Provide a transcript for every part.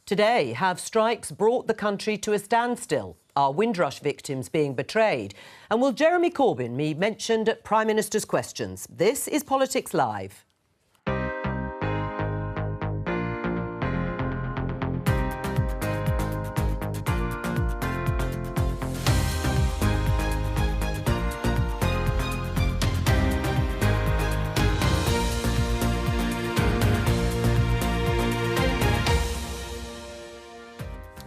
Today, have strikes brought the country to a standstill? Are Windrush victims being betrayed? And will Jeremy Corbyn be mentioned at Prime Minister's Questions? This is Politics Live.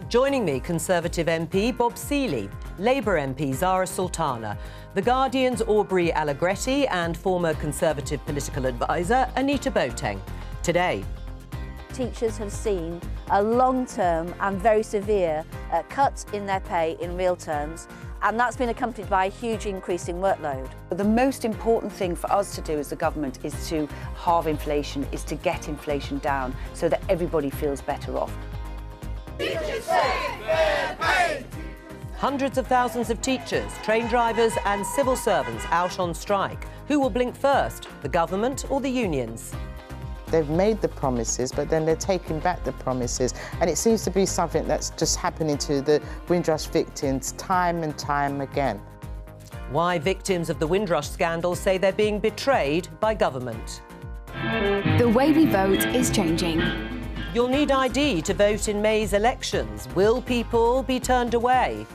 Joining me, Conservative MP Bob Seely, Labour MP Zara Sultana, The Guardian's Aubrey Allegretti and former Conservative political advisor Anita Boateng. Today, teachers have seen a long-term and very severe cut in their pay in real terms, and that's been accompanied by a huge increase in workload. The most important thing for us to do as the government is to halve inflation, is to get inflation down so that everybody feels better off. Hundreds of thousands of teachers, train drivers and civil servants out on strike. Who will blink first, the government or the unions? They've made the promises, but then they're taking back the promises. And it seems to be something that's just happening to the Windrush victims time and time again. Why victims of the Windrush scandal say they're being betrayed by government. The way we vote is changing. You'll need ID to vote in May's elections. Will people be turned away?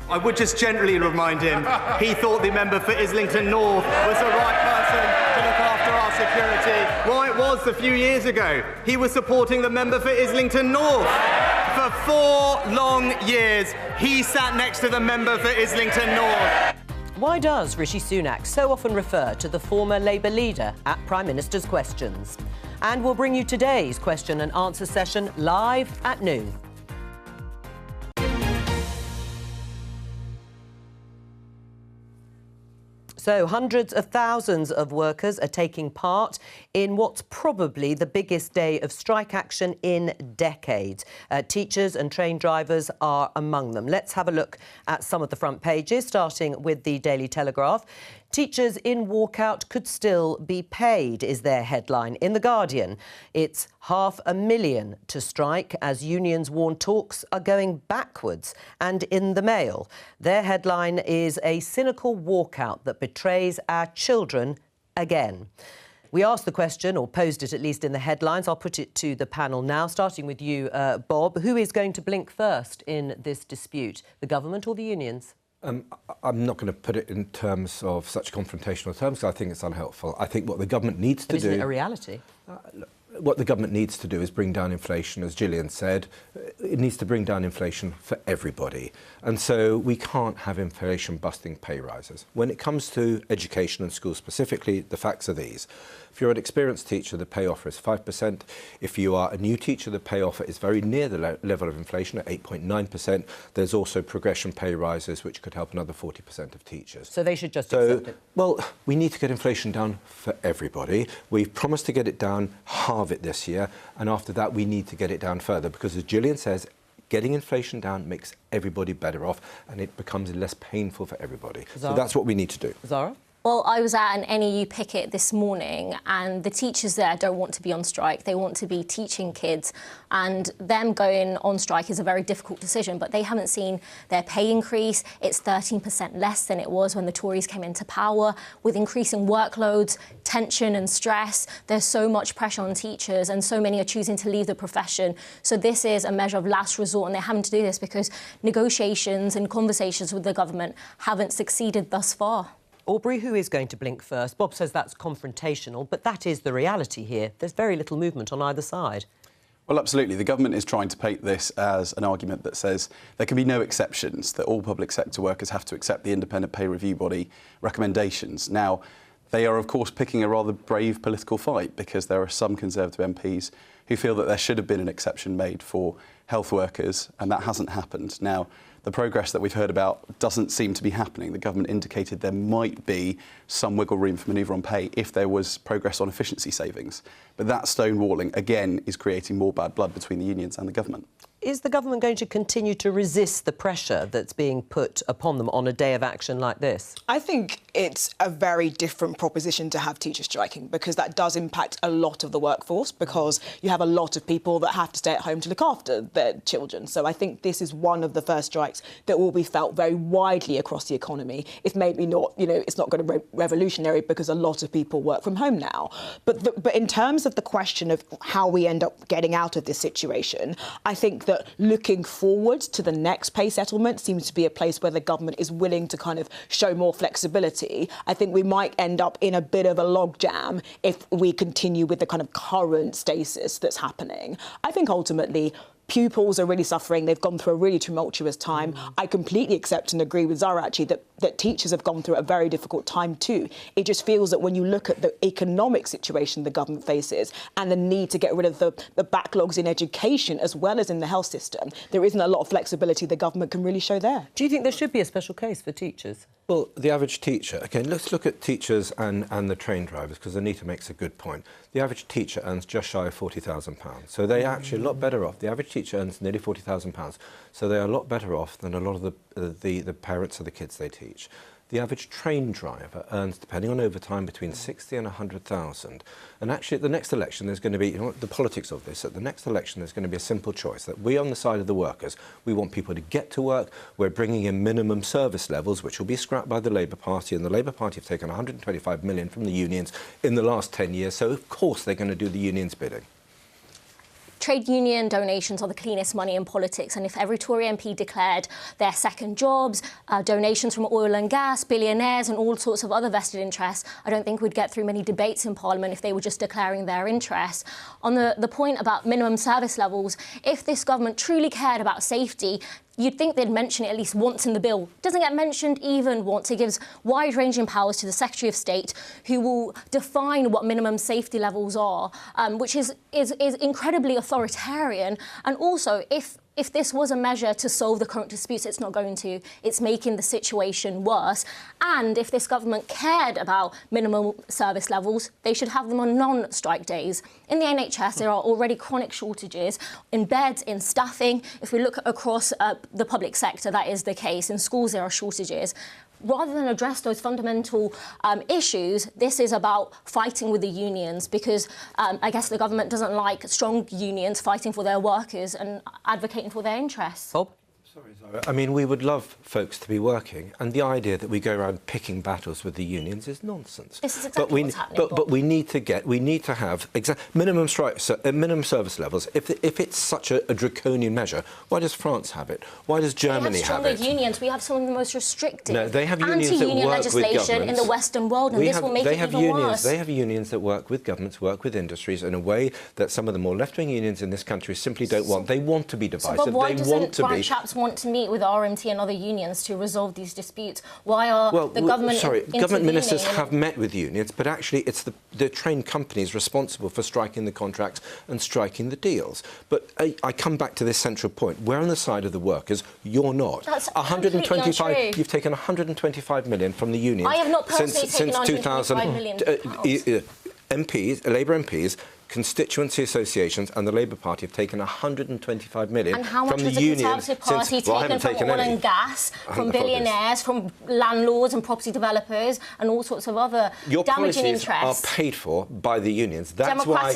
I would just gently remind him he thought the member for Islington North was the right person to look after our security. Why it was a few years ago. He was supporting the member for Islington North. For 4 long years, he sat next to the member for Islington North. Why does Rishi Sunak so often refer to the former Labour leader at Prime Minister's Questions? And we'll bring you today's question and answer session live at noon. So hundreds of thousands of workers are taking part in what's probably the biggest day of strike action in decades. Teachers and train drivers are among them. Let's have a look at some of the front pages, starting with the Daily Telegraph. Teachers in walkout could still be paid, is their headline. In The Guardian, it's 500,000 to strike as unions warn talks are going backwards. And in The Mail, their headline is a cynical walkout that betrays our children again. We asked the question, or posed it at least in the headlines. I'll put it to the panel now, starting with you, Bob. Who is going to blink first in this dispute, the government or the unions? I'm not going to put it in terms of such confrontational terms. I think it's unhelpful. I think what the government needs to do... Isn't it a reality? What the government needs to do is bring down inflation, as Gillian said. It needs to bring down inflation for everybody. And so we can't have inflation-busting pay rises. When it comes to education and schools specifically, the facts are these. If you're an experienced teacher, the pay offer is 5%. If you are a new teacher, the pay offer is very near the level of inflation at 8.9%. There's also progression pay rises, which could help another 40% of teachers. So they should just accept it? Well, we need to get inflation down for everybody. We've promised to get it down, halve it this year, and after that we need to get it down further, because as Gillian says, getting inflation down makes everybody better off and it becomes less painful for everybody. Zara? So that's what we need to do. Zara? Well, I was at an NEU picket this morning and the teachers there don't want to be on strike. They want to be teaching kids, and them going on strike is a very difficult decision, but they haven't seen their pay increase. It's 13% less than it was when the Tories came into power. With increasing workloads, tension and stress, there's so much pressure on teachers and so many are choosing to leave the profession. So this is a measure of last resort, and they're having to do this because negotiations and conversations with the government haven't succeeded thus far. Aubrey, who is going to blink first? Bob says that's confrontational, but that is the reality here. There's very little movement on either side. Well, absolutely. The government is trying to paint this as an argument that says there can be no exceptions, that all public sector workers have to accept the Independent Pay Review Body recommendations. Now, they are, of course, picking a rather brave political fight because there are some Conservative MPs who feel that there should have been an exception made for health workers, and that hasn't happened. Now, the progress that we've heard about doesn't seem to be happening. The government indicated there might be some wiggle room for manoeuvre on pay if there was progress on efficiency savings. But that stonewalling, again, is creating more bad blood between the unions and the government. Is the government going to continue to resist the pressure that's being put upon them on a day of action like this? I think it's a very different proposition to have teachers striking, because that does impact a lot of the workforce, because you have a lot of people that have to stay at home to look after their children. So I think this is one of the first strikes that will be felt very widely across the economy. It's maybe not, it's not going to be revolutionary because a lot of people work from home now. But in terms of the question of how we end up getting out of this situation, I think that looking forward to the next pay settlement seems to be a place where the government is willing to kind of show more flexibility. I think we might end up in a bit of a logjam if we continue with the kind of current stasis that's happening. I think ultimately pupils are really suffering. They've gone through a really tumultuous time. I completely accept and agree with Zara, actually, that teachers have gone through a very difficult time too. It just feels that when you look at the economic situation the government faces and the need to get rid of the backlogs in education as well as in the health system, there isn't a lot of flexibility the government can really show there. Do you think there should be a special case for teachers? Well, the average teacher, again, let's look at teachers and the train drivers, because Anita makes a good point. The average teacher earns just shy of £40,000. So they're actually a lot better off. The average teacher earns nearly £40,000. So they're a lot better off than a lot of the parents of the kids they teach. The average train driver earns, depending on overtime, between 60 and 100,000. And actually, at the next election, there's going to be, the politics of this, at the next election, there's going to be a simple choice, that we, on the side of the workers, we want people to get to work. We're bringing in minimum service levels, which will be scrapped by the Labour Party. And the Labour Party have taken 125 million from the unions in the last 10 years. So, of course, they're going to do the unions' bidding. Trade union donations are the cleanest money in politics, and if every Tory MP declared their second jobs, donations from oil and gas, billionaires and all sorts of other vested interests, I don't think we'd get through many debates in Parliament if they were just declaring their interests. On the point about minimum service levels, if this government truly cared about safety, you'd think they'd mention it at least once in the bill. It doesn't get mentioned even once. It gives wide-ranging powers to the Secretary of State, who will define what minimum safety levels are, which is incredibly authoritarian. And also, if this was a measure to solve the current disputes, it's not going to. It's making the situation worse. And if this government cared about minimum service levels, they should have them on non-strike days. In the NHS, there are already chronic shortages in beds, in staffing. If we look across the public sector, that is the case. In schools, there are shortages. Rather than address those fundamental issues, this is about fighting with the unions, because I guess the government doesn't like strong unions fighting for their workers and advocating for their interests. Bob? Sorry, Zara. I mean, we would love folks to be working, and the idea that we go around picking battles with the unions is nonsense. This is exactly what's happening. But we need to have minimum service levels. If it's such a draconian measure, why does France have it? Why does Germany have it? We have stronger unions. We have some of the most restrictive anti-union legislation in the Western world, and this will make it even worse. They have unions that work with governments, work with industries in a way that some of the more left-wing unions in this country simply don't want. They want to be divisive. So, but why doesn't Brian Chaps want to meet with RMT and other unions to resolve these disputes? Why are the government government ministers have met with unions, but actually it's the train companies responsible for striking the contracts and striking the deals. But I come back to this central point. We're on the side of the workers. You're not. That's 125. You've taken 125 million from the unions. I have not personally taken 125 million MPs, Labour MPs, constituency associations and the Labour Party have taken 125 million and how much from the has the Conservative Party taken from oil and gas, from billionaires, from landlords and property developers and all sorts of other damaging interests? Your policies are paid for by the unions. That's why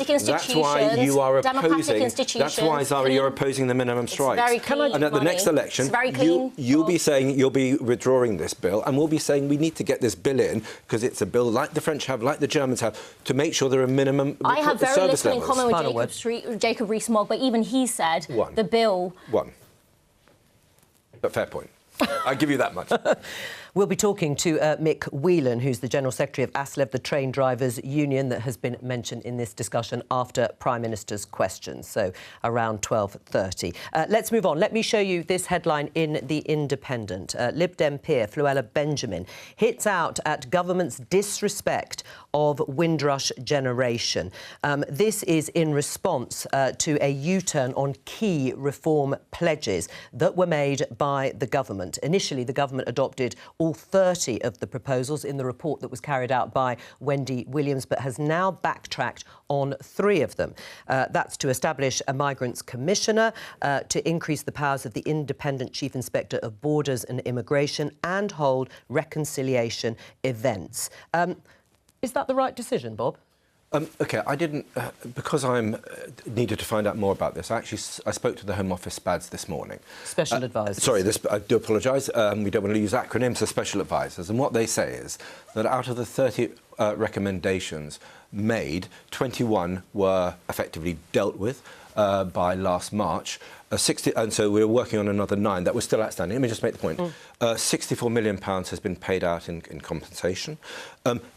you are opposing. That's why, Zara, you're opposing the minimum strikes. Very clean and at the next election, you'll be saying you'll be withdrawing this bill, and we'll be saying we need to get this bill in because it's a bill like the French have, like the Germans have, to make sure there are minimum service little in common with Jacob Rees-Mogg, but even he said the bill... But fair point. I'll give you that much. We'll be talking to Mick Whelan, who's the General Secretary of ASLEF, the train drivers' union that has been mentioned in this discussion after Prime Minister's questions, so around 12:30. Let's move on. Let me show you this headline in The Independent. Lib Dem peer Fluella Benjamin hits out at government's disrespect of Windrush generation. This is in response to a U-turn on key reform pledges that were made by the government. Initially, the government adopted all 30 of the proposals in the report that was carried out by Wendy Williams, but has now backtracked on 3 of them. That's to establish a Migrants Commissioner, to increase the powers of the Independent Chief Inspector of Borders and Immigration, and hold reconciliation events. Is that the right decision, Bob? OK, I didn't, because I'm needed to find out more about this. I spoke to the Home Office SPADs this morning. Special advisors. Sorry, I do apologise. We don't want to use acronyms for special advisors. And what they say is that out of the 30 recommendations made, 21 were effectively dealt with by last March. 60, and so we're working on another 9 that were still outstanding. Let me just make the point. £64 million has been paid out in compensation.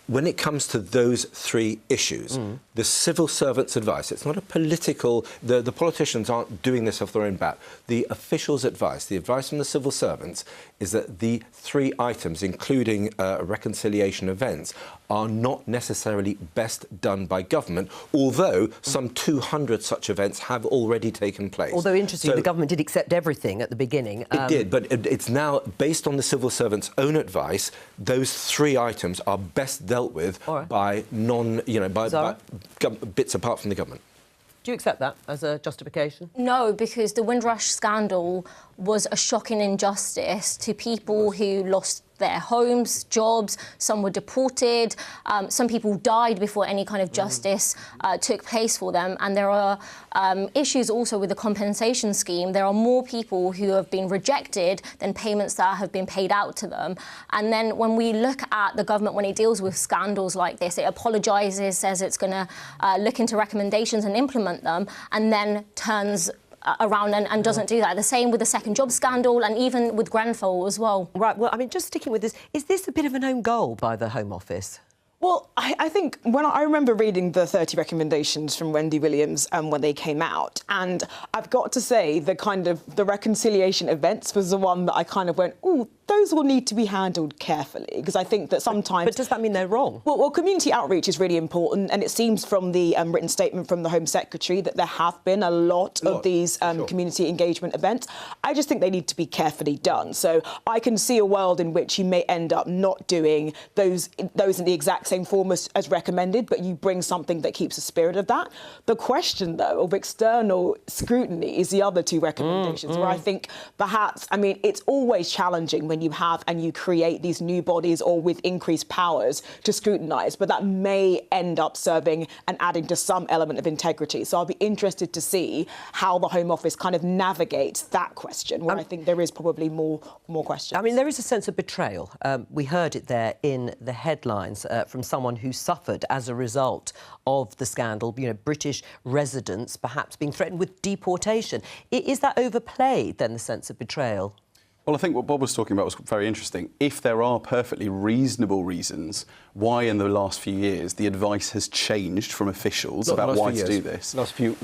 When it comes to those 3 issues, the civil servants' advice, it's not a political... The politicians aren't doing this off their own bat. The officials' advice, the advice from the civil servants, is that the 3 items, including reconciliation events, are not necessarily best done by government, although some 200 such events have already taken place. Although, interestingly, the government did accept everything at the beginning. It did, but it's now, based on the civil servants' own advice, those 3 items are best dealt with by by bits apart from the government. Do you accept that as a justification? No, because the Windrush scandal was a shocking injustice to people who lost their homes, jobs, some were deported, some people died before any kind of justice took place for them. And there are issues also with the compensation scheme. There are more people who have been rejected than payments that have been paid out to them. And then when we look at the government, when it deals with scandals like this, it apologises, says it's going to look into recommendations and implement them, and then turns around and doesn't do that. The same with the second job scandal and even with Grenfell as well. Right, well, I mean, just sticking with this, is this a bit of an own goal by the Home Office? Well, I think when I remember reading the 30 recommendations from Wendy Williams when they came out, and I've got to say the reconciliation events was the one that I kind of went, ooh, those will need to be handled carefully, because I think that sometimes... But does that mean they're wrong? Well, community outreach is really important, and it seems from the written statement from the Home Secretary that there have been a lot of these community engagement events. I just think they need to be carefully done. So I can see a world in which you may end up not doing those in the exact same form as recommended, but you bring something that keeps the spirit of that. The question, though, of external scrutiny is the other 2 recommendations, where I think perhaps, I mean, it's always challenging when you have and you create these new bodies or with increased powers to scrutinise, but that may end up serving and adding to some element of integrity. So I'll be interested to see how the Home Office kind of navigates that question, where I think there is probably more questions. I mean, there is a sense of betrayal. We heard it there in the headlines from someone who suffered as a result of the scandal, you know, British residents perhaps being threatened with deportation. Is that overplayed, then, the sense of betrayal? Well, I think what Bob was talking about was very interesting. If there are perfectly reasonable reasons why in the last few years the advice has changed from officials about why to do this... Last few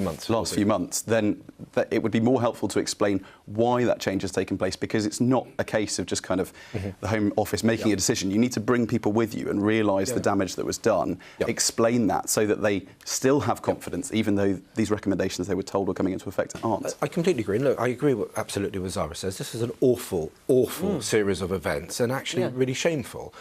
months. Last few months, then it would be more helpful to explain why that change has taken place, because it's not a case of just kind of the Home Office making a decision. You need to bring people with you and realise the damage that was done, explain that so that they still have confidence, even though these recommendations they were told were coming into effect aren't. I completely agree. Look, I agree absolutely with Zara says. This is an awful series of events, and actually really shameful.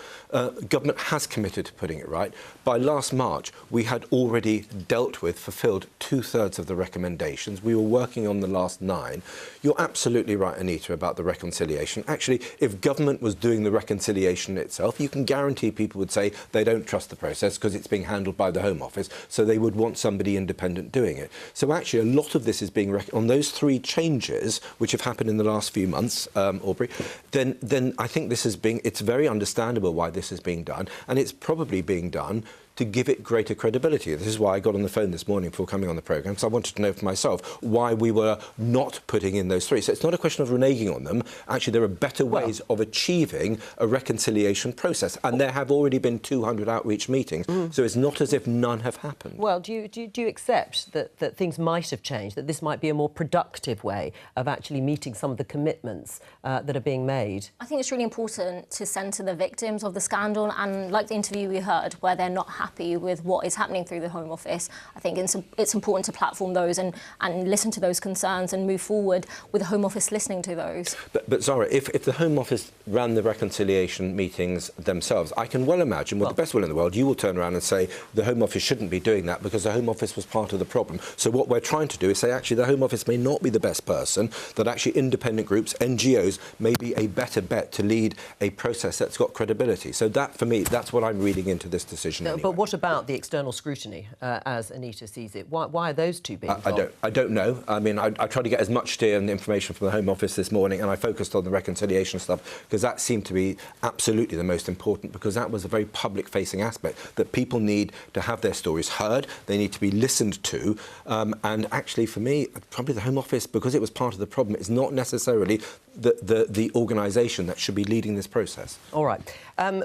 Government has committed to putting it right. By last March, we had already fulfilled 2/3 of the recommendations. We were working on the last 9. You're absolutely right, Anita, about the reconciliation. Actually, if government was doing the reconciliation itself, you can guarantee people would say they don't trust the process because it's being handled by the Home Office, so they would want somebody independent doing it. So actually, a lot of this is being... on those 3 changes, which have happened in the last few months, Aubrey, then I think this is it's very understandable why this is being done, and it's probably being done to give it greater credibility. This is why I got on the phone this morning before coming on the programme, because I wanted to know for myself why we were not putting in those 3. So it's not a question of reneging on them. Actually, there are better ways of achieving a reconciliation process, and there have already been 200 outreach meetings, so it's not as if none have happened. Well, do you accept that things might have changed, that this might be a more productive way of actually meeting some of the commitments that are being made? I think it's really important to centre the victims of the scandal, and like the interview we heard, where they're not happy happy with what is happening through the Home Office. I think it's important to platform those and listen to those concerns and move forward with the Home Office listening to those. But Zara, if the Home Office ran the reconciliation meetings themselves, I can well imagine, with the best will in the world, you will turn around and say the Home Office shouldn't be doing that because the Home Office was part of the problem. So what we're trying to do is say, actually, the Home Office may not be the best person, that actually independent groups, NGOs, may be a better bet to lead a process that's got credibility. So that, for me, that's what I'm reading into this decision. Anyway. But what about the external scrutiny, as Anita sees it? Why are those two being involved? I don't know. I mean, I tried to get as much steer and information from the Home Office this morning, and I focused on the reconciliation stuff because that seemed to be absolutely the most important, because that was a very public-facing aspect, that people need to have their stories heard, they need to be listened to, and actually, for me, probably the Home Office, because it was part of the problem, is not necessarily the organisation that should be leading this process. All right.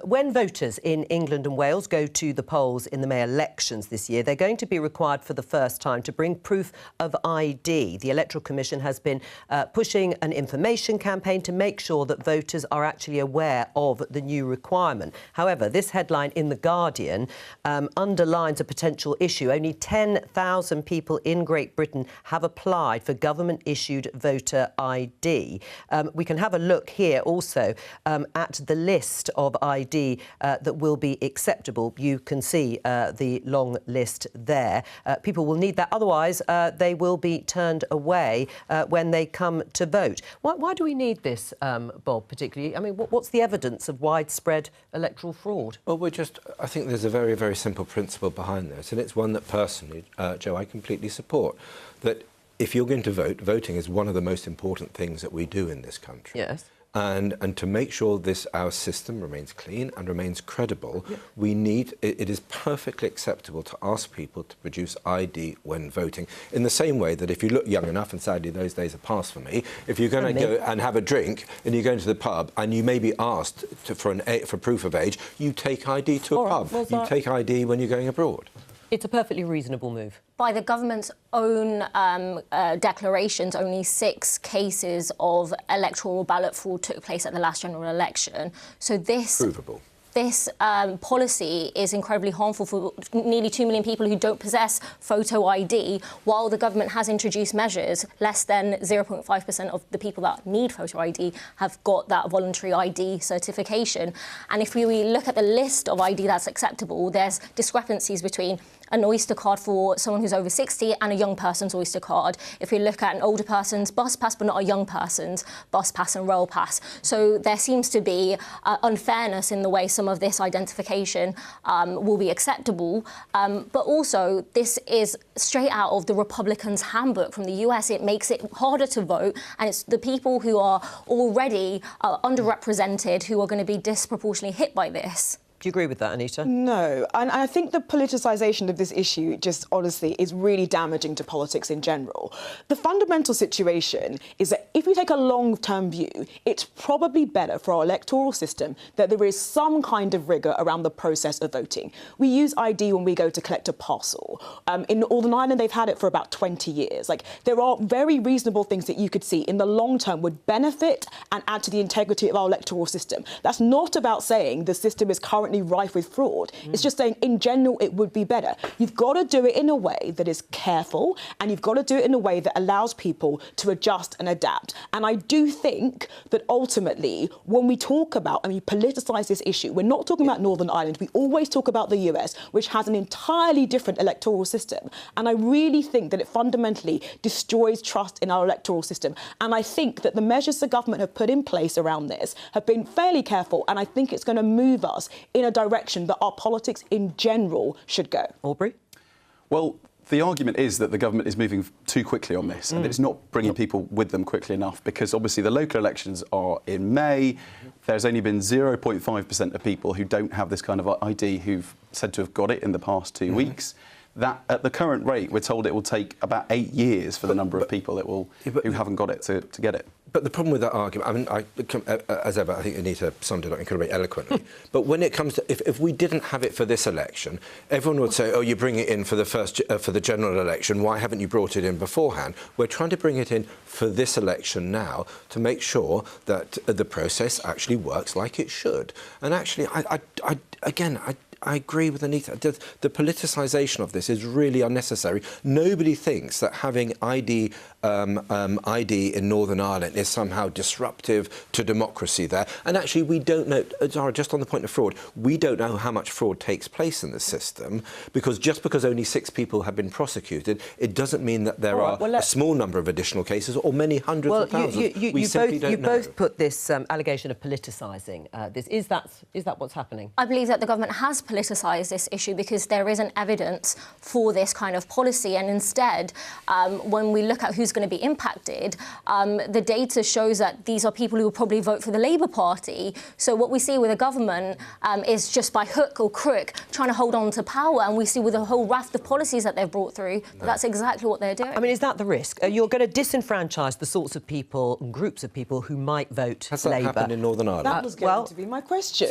When voters in England and Wales go to the polls in the May elections this year, they're going to be required for the first time to bring proof of ID. The Electoral Commission has been pushing an information campaign to make sure that voters are actually aware of the new requirement. However, this headline in The Guardian underlines a potential issue. Only 10,000 people in Great Britain have applied for government-issued voter ID. We can have a look here also at the list of ID that will be acceptable. You can see the long list there. People will need that, otherwise they will be turned away when they come to vote. Why do we need this, Bob, particularly? I mean, what's the evidence of widespread electoral fraud? Well, I think there's a very, very simple principle behind this, and it's one that personally, Jo, I completely support. That if you're going to vote, voting is one of the most important things that we do in this country. Yes. And to make sure our system remains clean and remains credible, it is perfectly acceptable to ask people to produce ID when voting. In the same way that if you look young enough, and sadly those days are past for me, if you're going to go and have a drink and you go into the pub and you may be asked for proof of age, you take ID to a pub. You take ID when you're going abroad. It's a perfectly reasonable move. By the government's own declarations, only 6 cases of electoral ballot fraud took place at the last general election. So this... Provable. This policy is incredibly harmful for nearly 2 million people who don't possess photo ID, while the government has introduced measures. Less than 0.5% of the people that need photo ID have got that voluntary ID certification. And if we look at the list of ID that's acceptable, there's discrepancies between an Oyster card for someone who's over 60 and a young person's Oyster card. If we look at an older person's bus pass, but not a young person's bus pass and rail pass. So there seems to be unfairness in the way some of this identification will be acceptable. But also, this is straight out of the Republicans' handbook from the US. It makes it harder to vote, and it's the people who are already underrepresented who are going to be disproportionately hit by this. Do you agree with that, Anita? No, and I think the politicisation of this issue just honestly is really damaging to politics in general. The fundamental situation is that if we take a long-term view, it's probably better for our electoral system that there is some kind of rigour around the process of voting. We use ID when we go to collect a parcel. In Northern Ireland, they've had it for about 20 years. Like, there are very reasonable things that you could see in the long term would benefit and add to the integrity of our electoral system. That's not about saying the system is currently rife with fraud. It's just saying in general it would be better. You've got to do it in a way that is careful, and you've got to do it in a way that allows people to adjust and adapt. And I do think that ultimately when we talk about and we politicise this issue, we're not talking about Northern Ireland. We always talk about the US, which has an entirely different electoral system. And I really think that it fundamentally destroys trust in our electoral system. And I think that the measures the government have put in place around this have been fairly careful, and I think it's going to move us in a direction that our politics in general should go. Aubrey? Well, the argument is that the government is moving too quickly on this and that it's not bringing people with them quickly enough, because obviously the local elections are in May. There's only been 0.5% of people who don't have this kind of ID who've said to have got it in the past 2 weeks. That, at the current rate, we're told it will take about 8 years for the number of people who haven't got it to get it. But the problem with that argument, I mean, as ever, I think Anita summed it up incredibly eloquently. But when it comes to, if we didn't have it for this election, everyone would say, oh, you bring it in for the general election, why haven't you brought it in beforehand? We're trying to bring it in for this election now to make sure that the process actually works like it should. And actually, I agree with Anita. The politicisation of this is really unnecessary. Nobody thinks that having ID in Northern Ireland is somehow disruptive to democracy there. And actually, we don't know, Zara, just on the point of fraud, we don't know how much fraud takes place in the system, because just because only 6 people have been prosecuted, it doesn't mean that there are a small number of additional cases or many hundreds of thousands. You both put this allegation of politicising this. Is that what's happening? I believe that the government has politicised this issue because there isn't evidence for this kind of policy, and instead, when we look at who's going to be impacted, the data shows that these are people who will probably vote for the Labour Party. So what we see with the government is just by hook or crook trying to hold on to power, and we see with a whole raft of policies that they've brought through, that's exactly what they're doing. I mean, is that the risk? You're going to disenfranchise the sorts of people, groups of people who might vote Has Labour. that happened in Northern Ireland? That was going to be my question.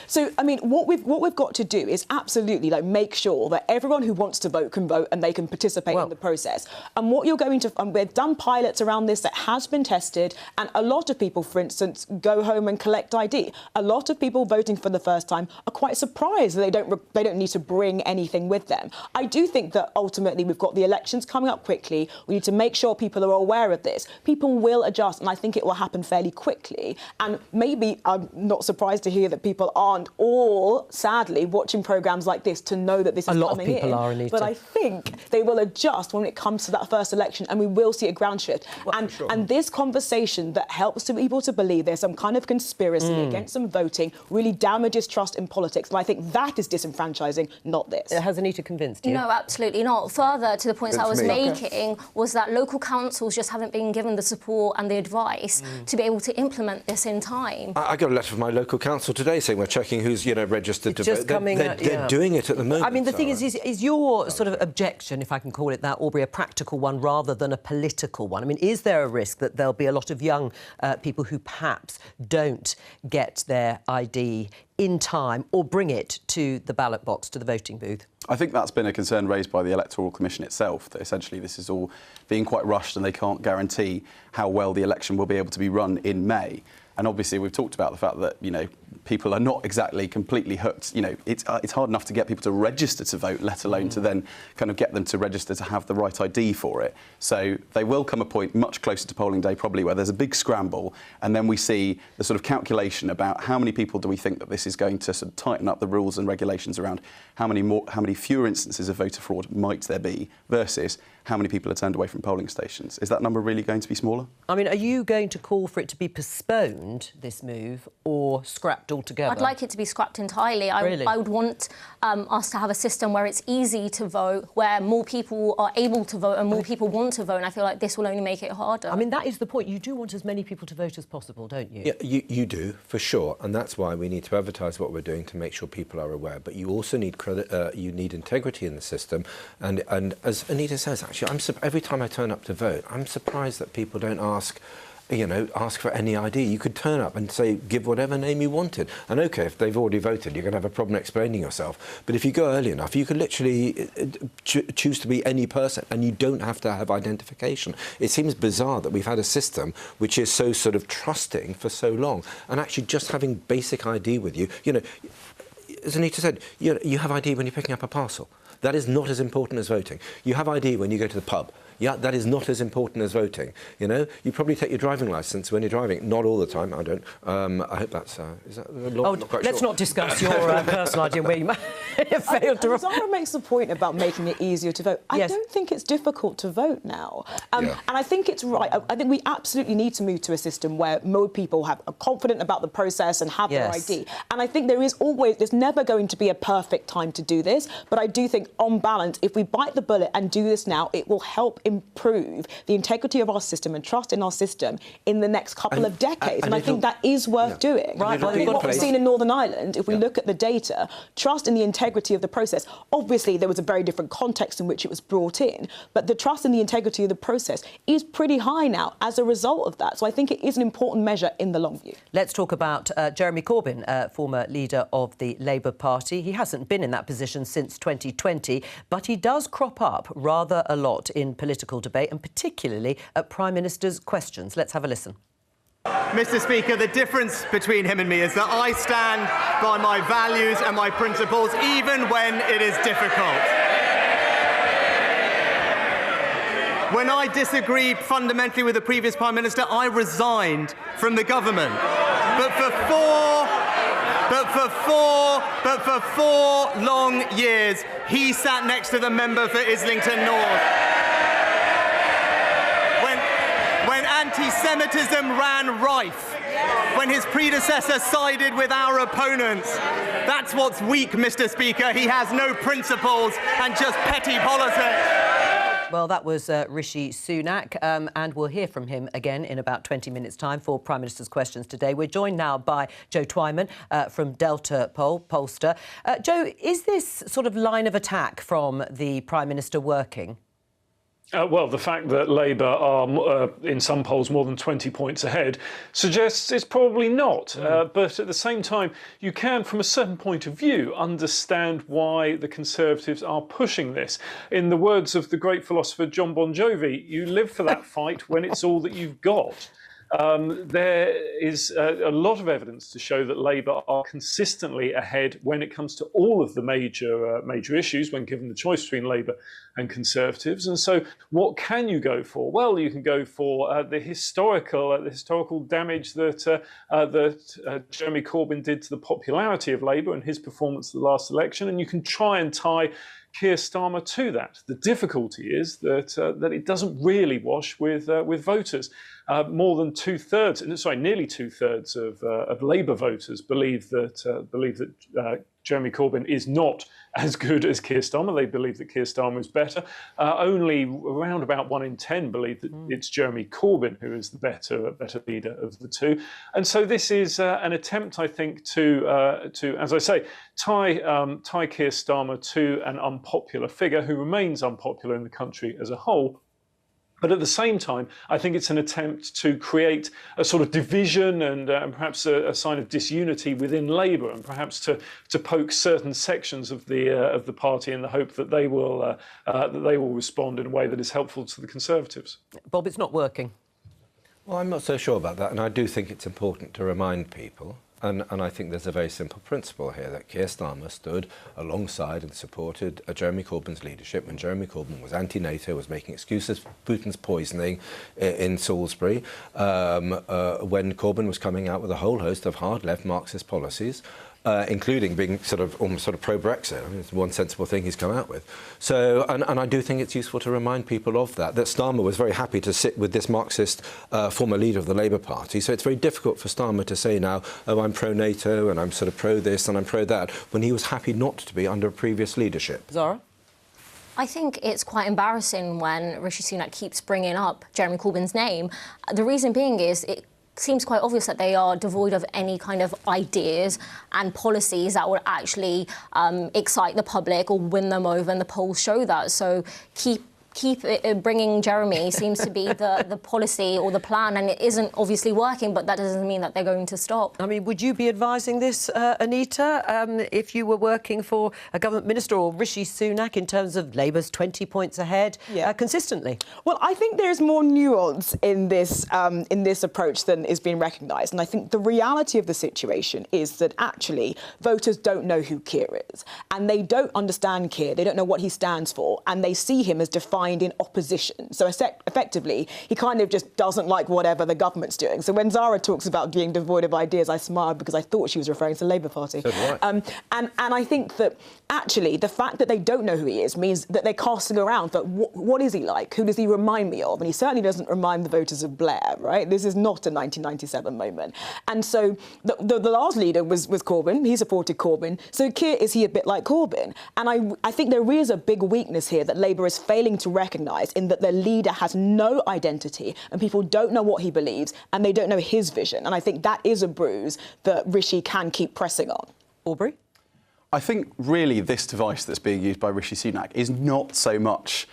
So I mean, what we've got to do is absolutely make sure that everyone who wants to vote can vote and they can participate in the process. And what you're going to, we've done pilots around this that has been tested, and a lot of people, for instance, go home and collect ID. A lot of people voting for the first time are quite surprised that they don't need to bring anything with them. I do think that ultimately we've got the elections coming up quickly. We need to make sure people are aware of this. People will adjust, and I think it will happen fairly quickly. And maybe I'm not surprised to hear that people aren't all, sadly, watching programmes like this to know that this is coming in. A lot of people are, Anita. But I think they will adjust when it comes to that first election, and we will see a ground shift. And this conversation that helps people to believe there's some kind of conspiracy against them voting really damages trust in politics. And I think that is disenfranchising, not this. Has Anita convinced you? No, absolutely not. Further to the points I was making was that local councils just haven't been given the support and the advice to be able to implement this in time. I got a letter from my local council today saying we're checking who's registered to vote. They're doing it at the moment. I mean, the thing is your sort of objection, if I can call it that, Aubrey, a practical one rather than a political one? I mean, is there a risk that there'll be a lot of young people who perhaps don't get their ID in time or bring it to the ballot box, to the voting booth? I think that's been a concern raised by the Electoral Commission itself, that essentially this is all being quite rushed and they can't guarantee how well the election will be able to be run in May. And obviously we've talked about the fact that, people are not exactly completely hooked. It's hard enough to get people to register to vote, let alone to then kind of get them to register to have the right ID for it. So there will come a point much closer to polling day probably where there's a big scramble, and then we see the sort of calculation about how many people do we think that this is going to sort of tighten up the rules and regulations around how many fewer instances of voter fraud might there be versus how many people are turned away from polling stations. Is that number really going to be smaller? I mean, are you going to call for it to be postponed, this move, or scrapped altogether? I'd like it to be scrapped entirely. I would want us to have a system where it's easy to vote, where more people are able to vote and more people want to vote, and I feel like this will only make it harder. I mean, that is the point. You do want as many people to vote as possible, don't you? Yeah, you do, for sure, and that's why we need to advertise what we're doing to make sure people are aware. But you also need you need integrity in the system, and as Anita says, actually, every time I turn up to vote, I'm surprised that people don't ask for any ID. You could turn up and say, give whatever name you wanted. And OK, if they've already voted, you're going to have a problem explaining yourself. But if you go early enough, you can literally choose to be any person and you don't have to have identification. It seems bizarre that we've had a system which is so sort of trusting for so long. And actually just having basic ID with you, as Anita said, you have ID when you're picking up a parcel. That is not as important as voting. You have ID when you go to the pub. Yeah, that is not as important as voting. You probably take your driving licence when you're driving. Not all the time. I don't. I hope that's. Is that the law? Let's not discuss your personal idea where you failed to. Zara makes the point about making it easier to vote. I don't think it's difficult to vote now, and I think it's right. I think we absolutely need to move to a system where more people are confident about the process and have their ID. And I think there's never going to be a perfect time to do this. But I do think, on balance, if we bite the bullet and do this now, it will help improve the integrity of our system and trust in our system in the next couple of decades. And I think that is worth doing. Right. I think what we've seen in Northern Ireland, if we look at the data, trust in the integrity of the process, obviously there was a very different context in which it was brought in, but the trust in the integrity of the process is pretty high now as a result of that. So I think it is an important measure in the long view. Let's talk about Jeremy Corbyn, former leader of the Labour Party. He hasn't been in that position since 2020, but he does crop up rather a lot in political debate, and particularly at Prime Minister's questions. Let's have a listen. Mr. Speaker, the difference between him and me is that I stand by my values and my principles even when it is difficult. When I disagreed fundamentally with the previous Prime Minister, I resigned from the government. But for four long years, he sat next to the member for Islington North. When anti-Semitism ran rife, when his predecessor sided with our opponents. That's what's weak, Mr. Speaker. He has no principles and just petty politics. Well, that was Rishi Sunak, and we'll hear from him again in about 20 minutes' time for Prime Minister's Questions today. We're joined now by Jo Coburn from Delta pollster. Jo, is this sort of line of attack from the Prime Minister working? Well, the fact that Labour are, in some polls, more than 20 points ahead suggests it's probably not. But at the same time, you can, from a certain point of view, understand why the Conservatives are pushing this. In the words of the great philosopher John Bon Jovi, you live for that fight when it's all that you've got. There is a lot of evidence to show that Labour are consistently ahead when it comes to all of the major issues when given the choice between Labour and Conservatives. And so what can you go for? Well, you can go for the historical damage that Jeremy Corbyn did to the popularity of Labour and his performance at the last election, and you can try and tie Keir Starmer to that. The difficulty is that it doesn't really wash with voters. Nearly two-thirds of Labour voters believe that Jeremy Corbyn is not as good as Keir Starmer. They believe that Keir Starmer is better. Only around about 1 in 10 believe that it's Jeremy Corbyn who is the better leader of the two. And so this is an attempt, I think, to as I say, tie Keir Starmer to an unpopular figure who remains unpopular in the country as a whole. But at the same time, I think it's an attempt to create a sort of division and perhaps a sign of disunity within Labour, and perhaps to poke certain sections of the party in the hope that they will respond in a way that is helpful to the Conservatives. Bob, it's not working. Well, I'm not so sure about that, and I do think it's important to remind people. And I think there's a very simple principle here, that Keir Starmer stood alongside and supported Jeremy Corbyn's leadership when Jeremy Corbyn was anti-NATO, was making excuses for Putin's poisoning in Salisbury, when Corbyn was coming out with a whole host of hard-left Marxist policies, including being almost pro-Brexit. I mean, it's one sensible thing he's come out with. So, and I do think it's useful to remind people of that Starmer was very happy to sit with this Marxist former leader of the Labour Party. So it's very difficult for Starmer to say now, oh, I'm pro-NATO and I'm sort of pro-this and I'm pro-that, when he was happy not to be under a previous leadership. Zara? I think it's quite embarrassing when Rishi Sunak keeps bringing up Jeremy Corbyn's name. The reason being is it seems quite obvious that they are devoid of any kind of ideas and policies that would actually excite the public or win them over, and the polls show that. So keep bringing Jeremy seems to be the policy or the plan, and it isn't obviously working, but that doesn't mean that they're going to stop. I mean, would you be advising this, Anita, if you were working for a government minister or Rishi Sunak in terms of Labour's 20 points ahead consistently? Well, I think there's more nuance in this approach than is being recognised. And I think the reality of the situation is that actually voters don't know who Keir is, and they don't understand Keir. They don't know what he stands for, and they see him as defined in opposition. So effectively, he kind of just doesn't like whatever the government's doing. So when Zara talks about being devoid of ideas, I smiled because I thought she was referring to the Labour Party. And I think that actually the fact that they don't know who he is means that they're casting around for what is he like? Who does he remind me of? And he certainly doesn't remind the voters of Blair, right? This is not a 1997 moment. And so the last leader was Corbyn. He supported Corbyn. So Keir, is he a bit like Corbyn? And I think there is a big weakness here that Labour is failing to recognise, in that their leader has no identity and people don't know what he believes and they don't know his vision. And I think that is a bruise that Rishi can keep pressing on. Aubrey? I think really this device that's being used by Rishi Sunak is not so much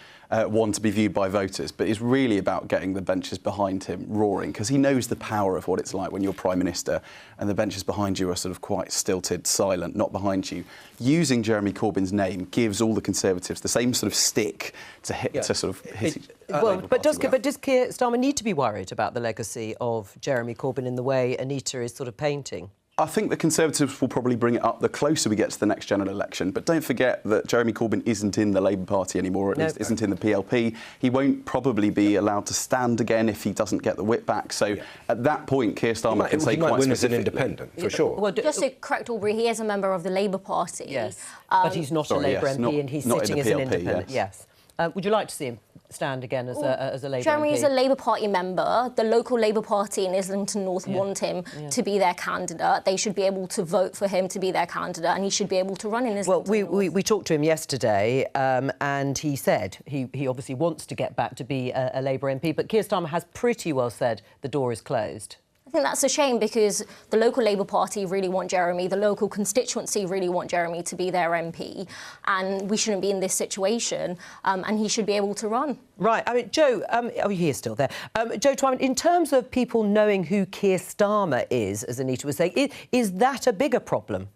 one to be viewed by voters, but it's really about getting the benches behind him roaring, because he knows the power of what it's like when you're Prime Minister and the benches behind you are sort of quite stilted, silent, not behind you. Using Jeremy Corbyn's name gives all the Conservatives the same sort of stick to hit, to sort of hit. But does Keir Starmer need to be worried about the legacy of Jeremy Corbyn in the way Anita is sort of painting? I think the Conservatives will probably bring it up the closer we get to the next general election. But don't forget that Jeremy Corbyn isn't in the Labour Party anymore, or at least isn't in the PLP. He won't probably be allowed to stand again if he doesn't get the whip back. So at that point, Keir Starmer can say quite win as an independent, for sure. Well, just to correct Aubrey, he is a member of the Labour Party. Yes, but he's not a Labour MP and he's sitting as an independent. Yes. Would you like to see him stand again as a Labour Jeremy MP? is a Labour Party member. The local Labour Party in Islington North want him to be their candidate. They should be able to vote for him to be their candidate, and he should be able to run in Islington North. We talked to him yesterday, and he said he obviously wants to get back to be a Labour MP, but Keir Starmer has pretty well said the door is closed. I think that's a shame, because the local Labour Party really want Jeremy, the local constituency really want Jeremy to be their MP, and we shouldn't be in this situation, and he should be able to run. Right. I mean, Jo, he is still there. Jo Twyman, in terms of people knowing who Keir Starmer is, as Anita was saying, is that a bigger problem?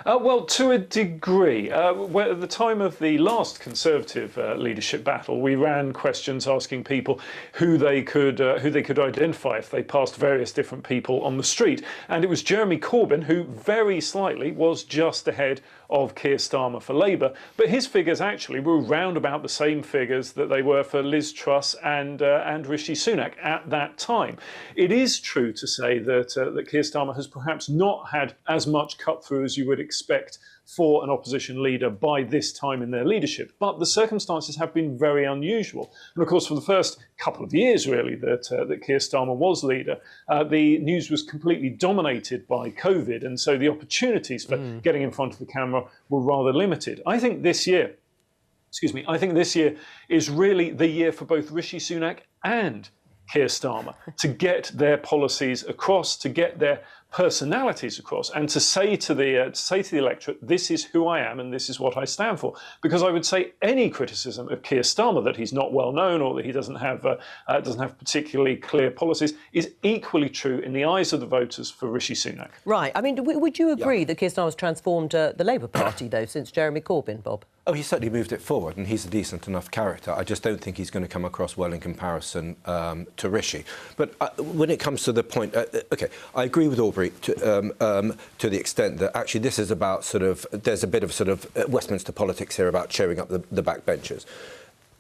Well, to a degree. At the time of the last Conservative leadership battle, we ran questions asking people who they could identify if they passed various different people on the street, and it was Jeremy Corbyn who very slightly was just ahead of Keir Starmer for Labour, but his figures actually were round about the same figures that they were for Liz Truss and Rishi Sunak at that time. It is true to say that Keir Starmer has perhaps not had as much cut through as you would expect for an opposition leader by this time in their leadership, but the circumstances have been very unusual. And of course, for the first couple of years, really, that Keir Starmer was leader, the news was completely dominated by COVID, and so the opportunities for getting in front of the camera were rather limited. I think this year is really the year for both Rishi Sunak and Keir Starmer to get their policies across, to get their personalities across, and to say to the electorate, this is who I am and this is what I stand for. Because I would say any criticism of Keir Starmer, that he's not well known or that he doesn't have particularly clear policies, is equally true in the eyes of the voters for Rishi Sunak. Right. I mean, would you agree that Keir Starmer's transformed the Labour Party, though, since Jeremy Corbyn, Bob? Oh, he certainly moved it forward, and he's a decent enough character. I just don't think he's going to come across well in comparison to Rishi. But when it comes to the point, OK, I agree with Aubrey to the extent that actually this is about there's a bit of Westminster politics here about cheering up the backbenchers.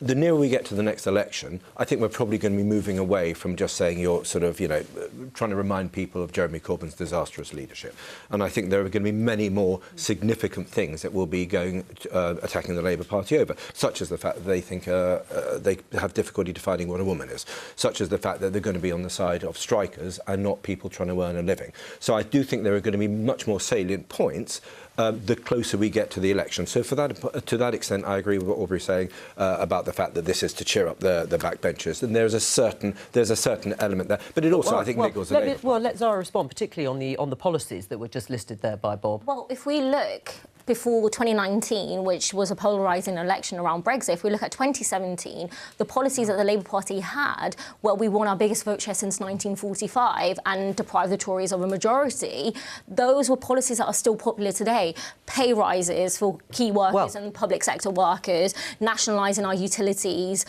The nearer we get to the next election, I think we're probably going to be moving away from just saying you're trying to remind people of Jeremy Corbyn's disastrous leadership. And I think there are going to be many more significant things that will be attacking the Labour Party over, such as the fact that they think they have difficulty defining what a woman is, such as the fact that they're going to be on the side of strikers and not people trying to earn a living. So I do think there are going to be much more salient points the closer we get to the election. So to that extent, I agree with what Aubrey's saying about the fact that this is to cheer up the backbenchers, and there's a certain element there. But it also, I think, niggles the Labour. Well, let Zara respond, particularly on the policies that were just listed there by Bob. Well, if we look before 2019, which was a polarising election around Brexit, if we look at 2017, the policies that the Labour Party had, well, we won our biggest vote share since 1945 and deprived the Tories of a majority. Those were policies that are still popular today. Pay rises for key workers and public sector workers, nationalising our utilities,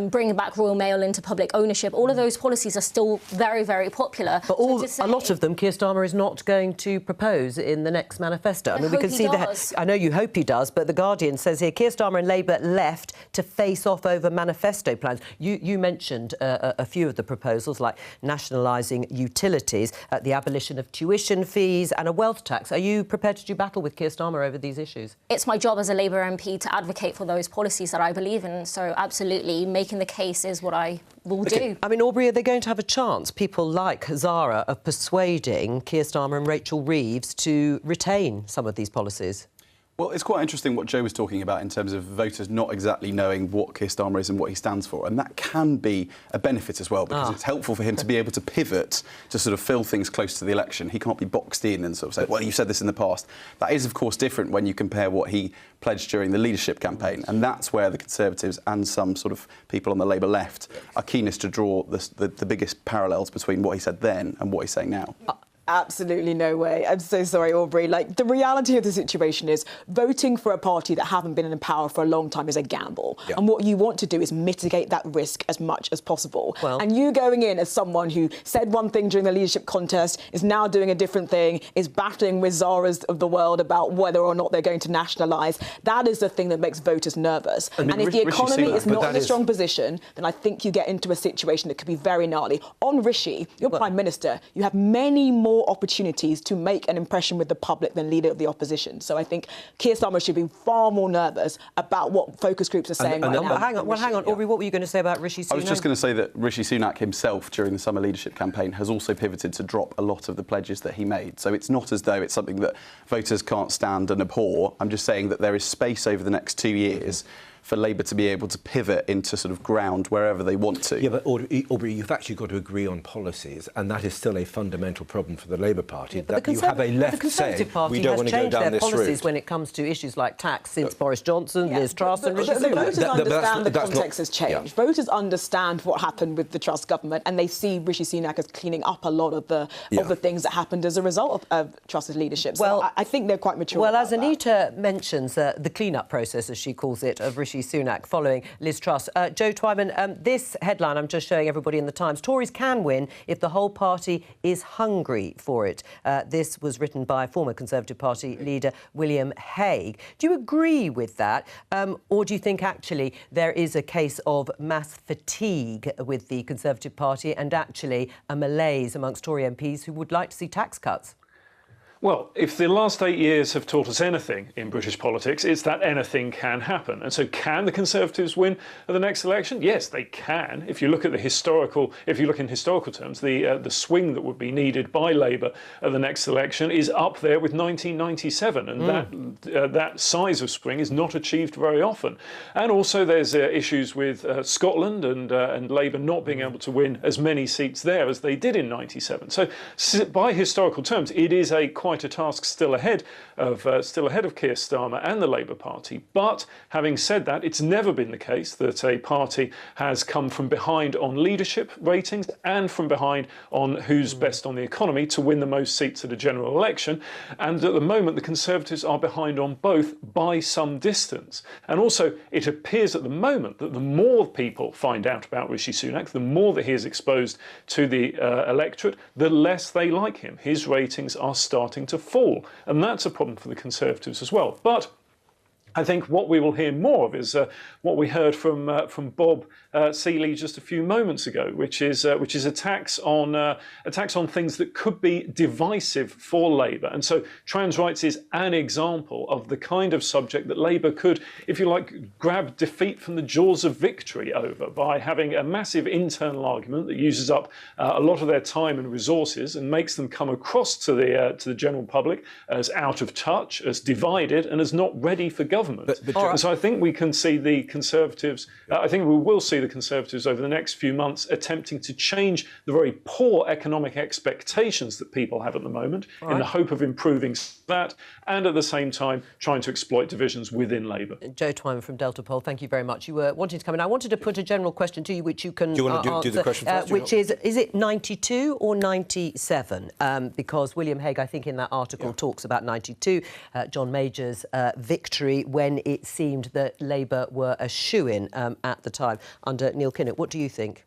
bringing back Royal Mail into public ownership. All of those policies are still very, very popular. But a lot of them Keir Starmer is not going to propose in the next manifesto. I mean, we can see that. I know you hope he does, but The Guardian says here Keir Starmer and Labour left to face off over manifesto plans. You mentioned a few of the proposals, like nationalising utilities, the abolition of tuition fees and a wealth tax. Are you prepared to do battle with Keir Starmer over these issues? It's my job as a Labour MP to advocate for those policies that I believe in, so absolutely, making the case is what I will do. I mean, Aubrey, are they going to have a chance, people like Zara, of persuading Keir Starmer and Rachel Reeves to retain some of these policies? Well, it's quite interesting what Jo was talking about in terms of voters not exactly knowing what Keir Starmer is and what he stands for. And that can be a benefit as well, because it's helpful for him to be able to pivot to sort of fill things close to the election. He can't be boxed in and sort of say, well, you said this in the past. That is, of course, different when you compare what he pledged during the leadership campaign. And that's where the Conservatives and some sort of people on the Labour left are keenest to draw the biggest parallels between what he said then and what he's saying now. Absolutely no way. I'm so sorry, Aubrey. Like, the reality of the situation is voting for a party that haven't been in power for a long time is a gamble. Yeah. And what you want to do is mitigate that risk as much as possible. Well, and you going in as someone who said one thing during the leadership contest, is now doing a different thing, is battling with Zaras of the world about whether or not they're going to nationalise, that is the thing that makes voters nervous. I mean, and if the economy is not in a strong position, then I think you get into a situation that could be very gnarly. On Rishi, you're Prime Minister, you have many more opportunities to make an impression with the public than leader of the opposition. So I think Keir Starmer should be far more nervous about what focus groups are saying right now. Hang on, Aubrey, what were you going to say about Rishi Sunak? I was just going to say that Rishi Sunak himself, during the summer leadership campaign, has also pivoted to drop a lot of the pledges that he made. So it's not as though it's something that voters can't stand and abhor. I'm just saying that there is space over the next 2 years for Labour to be able to pivot into sort of ground wherever they want to. Yeah, but Aubrey, you've actually got to agree on policies, and that is still a fundamental problem for the Labour Party. Yeah, that you have a left the Conservative Party we don't want to go down this route. Policies when it comes to issues like tax since Boris Johnson, Liz Truss and Rishi Sunak. Voters understand the context has changed. Yeah. Voters understand what happened with the Truss government, and they see Rishi Sunak as cleaning up a lot of the things that happened as a result of Truss's leadership. So well, I think they're quite mature. Well, as Anita mentions, the clean-up process, as she calls it, of Rishi Sunak following Liz Truss. Jo Twyman, this headline I'm just showing everybody in the Times: Tories can win if the whole party is hungry for it. This was written by former Conservative Party leader William Hague. Do you agree with that? Or do you think actually there is a case of mass fatigue with the Conservative Party and actually a malaise amongst Tory MPs who would like to see tax cuts? Well, if the last 8 years have taught us anything in British politics, it's that anything can happen. And so can the Conservatives win at the next election? Yes, they can. If you look at in historical terms, the swing that would be needed by Labour at the next election is up there with 1997. And that size of swing is not achieved very often. And also there's issues with Scotland and Labour not being able to win as many seats there as they did in 97. So by historical terms, it is quite a task still ahead of Keir Starmer and the Labour Party. But having said that, it's never been the case that a party has come from behind on leadership ratings and from behind on who's best on the economy to win the most seats at a general election. And at the moment, the Conservatives are behind on both by some distance. And also, it appears at the moment that the more people find out about Rishi Sunak, the more that he is exposed to the electorate, the less they like him. His ratings are starting to fall, and that's a problem for the Conservatives as well. But I think what we will hear more of is what we heard from Bob Seeley just a few moments ago, which is attacks on things that could be divisive for Labour. And so trans rights is an example of the kind of subject that Labour could, if you like, grab defeat from the jaws of victory over by having a massive internal argument that uses up a lot of their time and resources and makes them come across to the general public as out of touch, as divided, and as not ready for government. And so I think we can see the Conservatives, I think we will see the Conservatives over the next few months attempting to change the very poor economic expectations that people have at the moment in the hope of improving that, and at the same time trying to exploit divisions within Labour. Jo Twyman from Delta Poll, thank you very much. You were wanting to come in. I wanted to put a general question to you, which you can do you want to answer, do the question first? Which is it 92 or 97? Because William Hague, I think, in that article talks about 92, John Major's victory, when it seemed that Labour were a shoo-in at the time under Neil Kinnock. What do you think?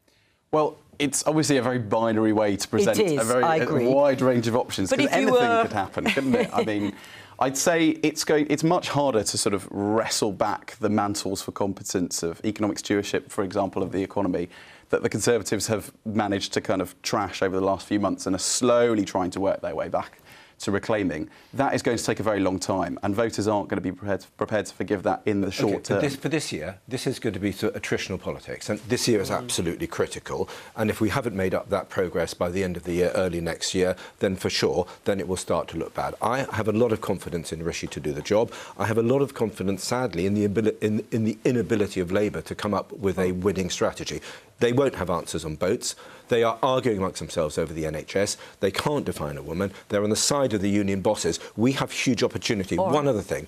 Well, it's obviously a very binary way to present a wide range of options, because anything could happen, couldn't it? I mean, I'd say it's much harder to sort of wrestle back the mantles for competence of economic stewardship, for example, of the economy, that the Conservatives have managed to kind of trash over the last few months and are slowly trying to work their way back to reclaiming, that is going to take a very long time, and voters aren't going to be prepared to forgive that in the short term. For this year, this is going to be sort of attritional politics, and this year is absolutely critical. And if we haven't made up that progress by the end of the year, early next year, then for sure, then it will start to look bad. I have a lot of confidence in Rishi to do the job. I have a lot of confidence, sadly, in the inability of Labour to come up with a winning strategy. They won't have answers on boats. They are arguing amongst themselves over the NHS. They can't define a woman. They're on the side of the union bosses. We have huge opportunity. One other thing.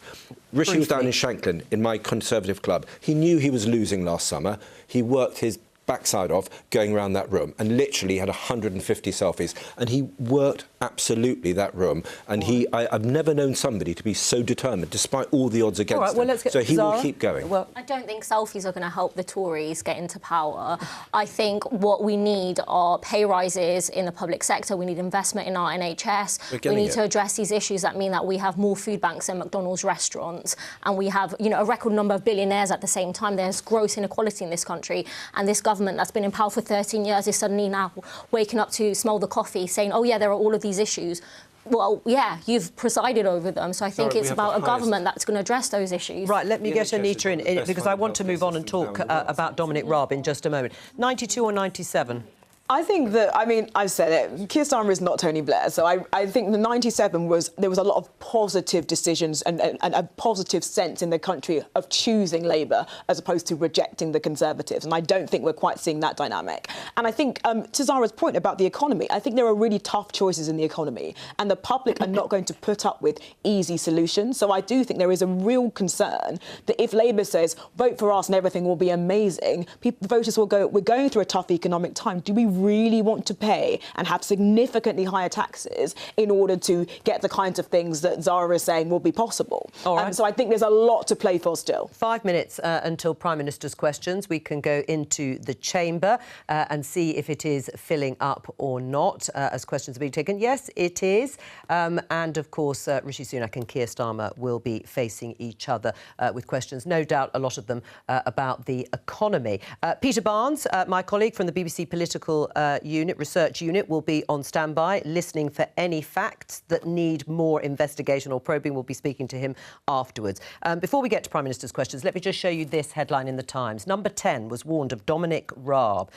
Rishi was down in Shanklin in my Conservative club. He knew he was losing last summer. He worked his backside off going around that room and literally had 150 selfies, and he worked absolutely that room, and I've never known somebody to be so determined despite all the odds against him. So he will keep going. Well, I don't think selfies are going to help the Tories get into power. I think what we need are pay rises in the public sector. We need investment in our NHS. We need to address these issues that mean that we have more food banks than McDonald's restaurants, and we have, you know, a record number of billionaires at the same time. There's gross inequality in this country, and this government that's been in power for 13 years is suddenly now waking up to smell the coffee, saying, oh yeah, there are all of these issues. Well, yeah, you've presided over them, so I think it's about a government that's going to address those issues. Right, let me get Anita in because I want to move on and talk about Dominic Raab in just a moment. 92 or 97? I think that, I mean, I've said it, Keir Starmer is not Tony Blair, so I think the 97 there was a lot of positive decisions and a positive sense in the country of choosing Labour as opposed to rejecting the Conservatives, and I don't think we're quite seeing that dynamic. And I think, to Zara's point about the economy, I think there are really tough choices in the economy, and the public are not going to put up with easy solutions, so I do think there is a real concern that if Labour says, vote for us and everything will be amazing, voters will go, we're going through a tough economic time, do we really want to pay and have significantly higher taxes in order to get the kinds of things that Zara is saying will be possible? All right. So I think there's a lot to play for still. 5 minutes until Prime Minister's questions. We can go into the chamber and see if it is filling up or not as questions are being taken. Yes, it is. And, of course, Rishi Sunak and Keir Starmer will be facing each other with questions, no doubt a lot of them about the economy. Peter Barnes, my colleague from the BBC Political Research Unit, will be on standby, listening for any facts that need more investigation or probing. We'll be speaking to him afterwards. Before we get to Prime Minister's questions, let me just show you this headline in the Times. Number 10 was warned of Dominic Raab,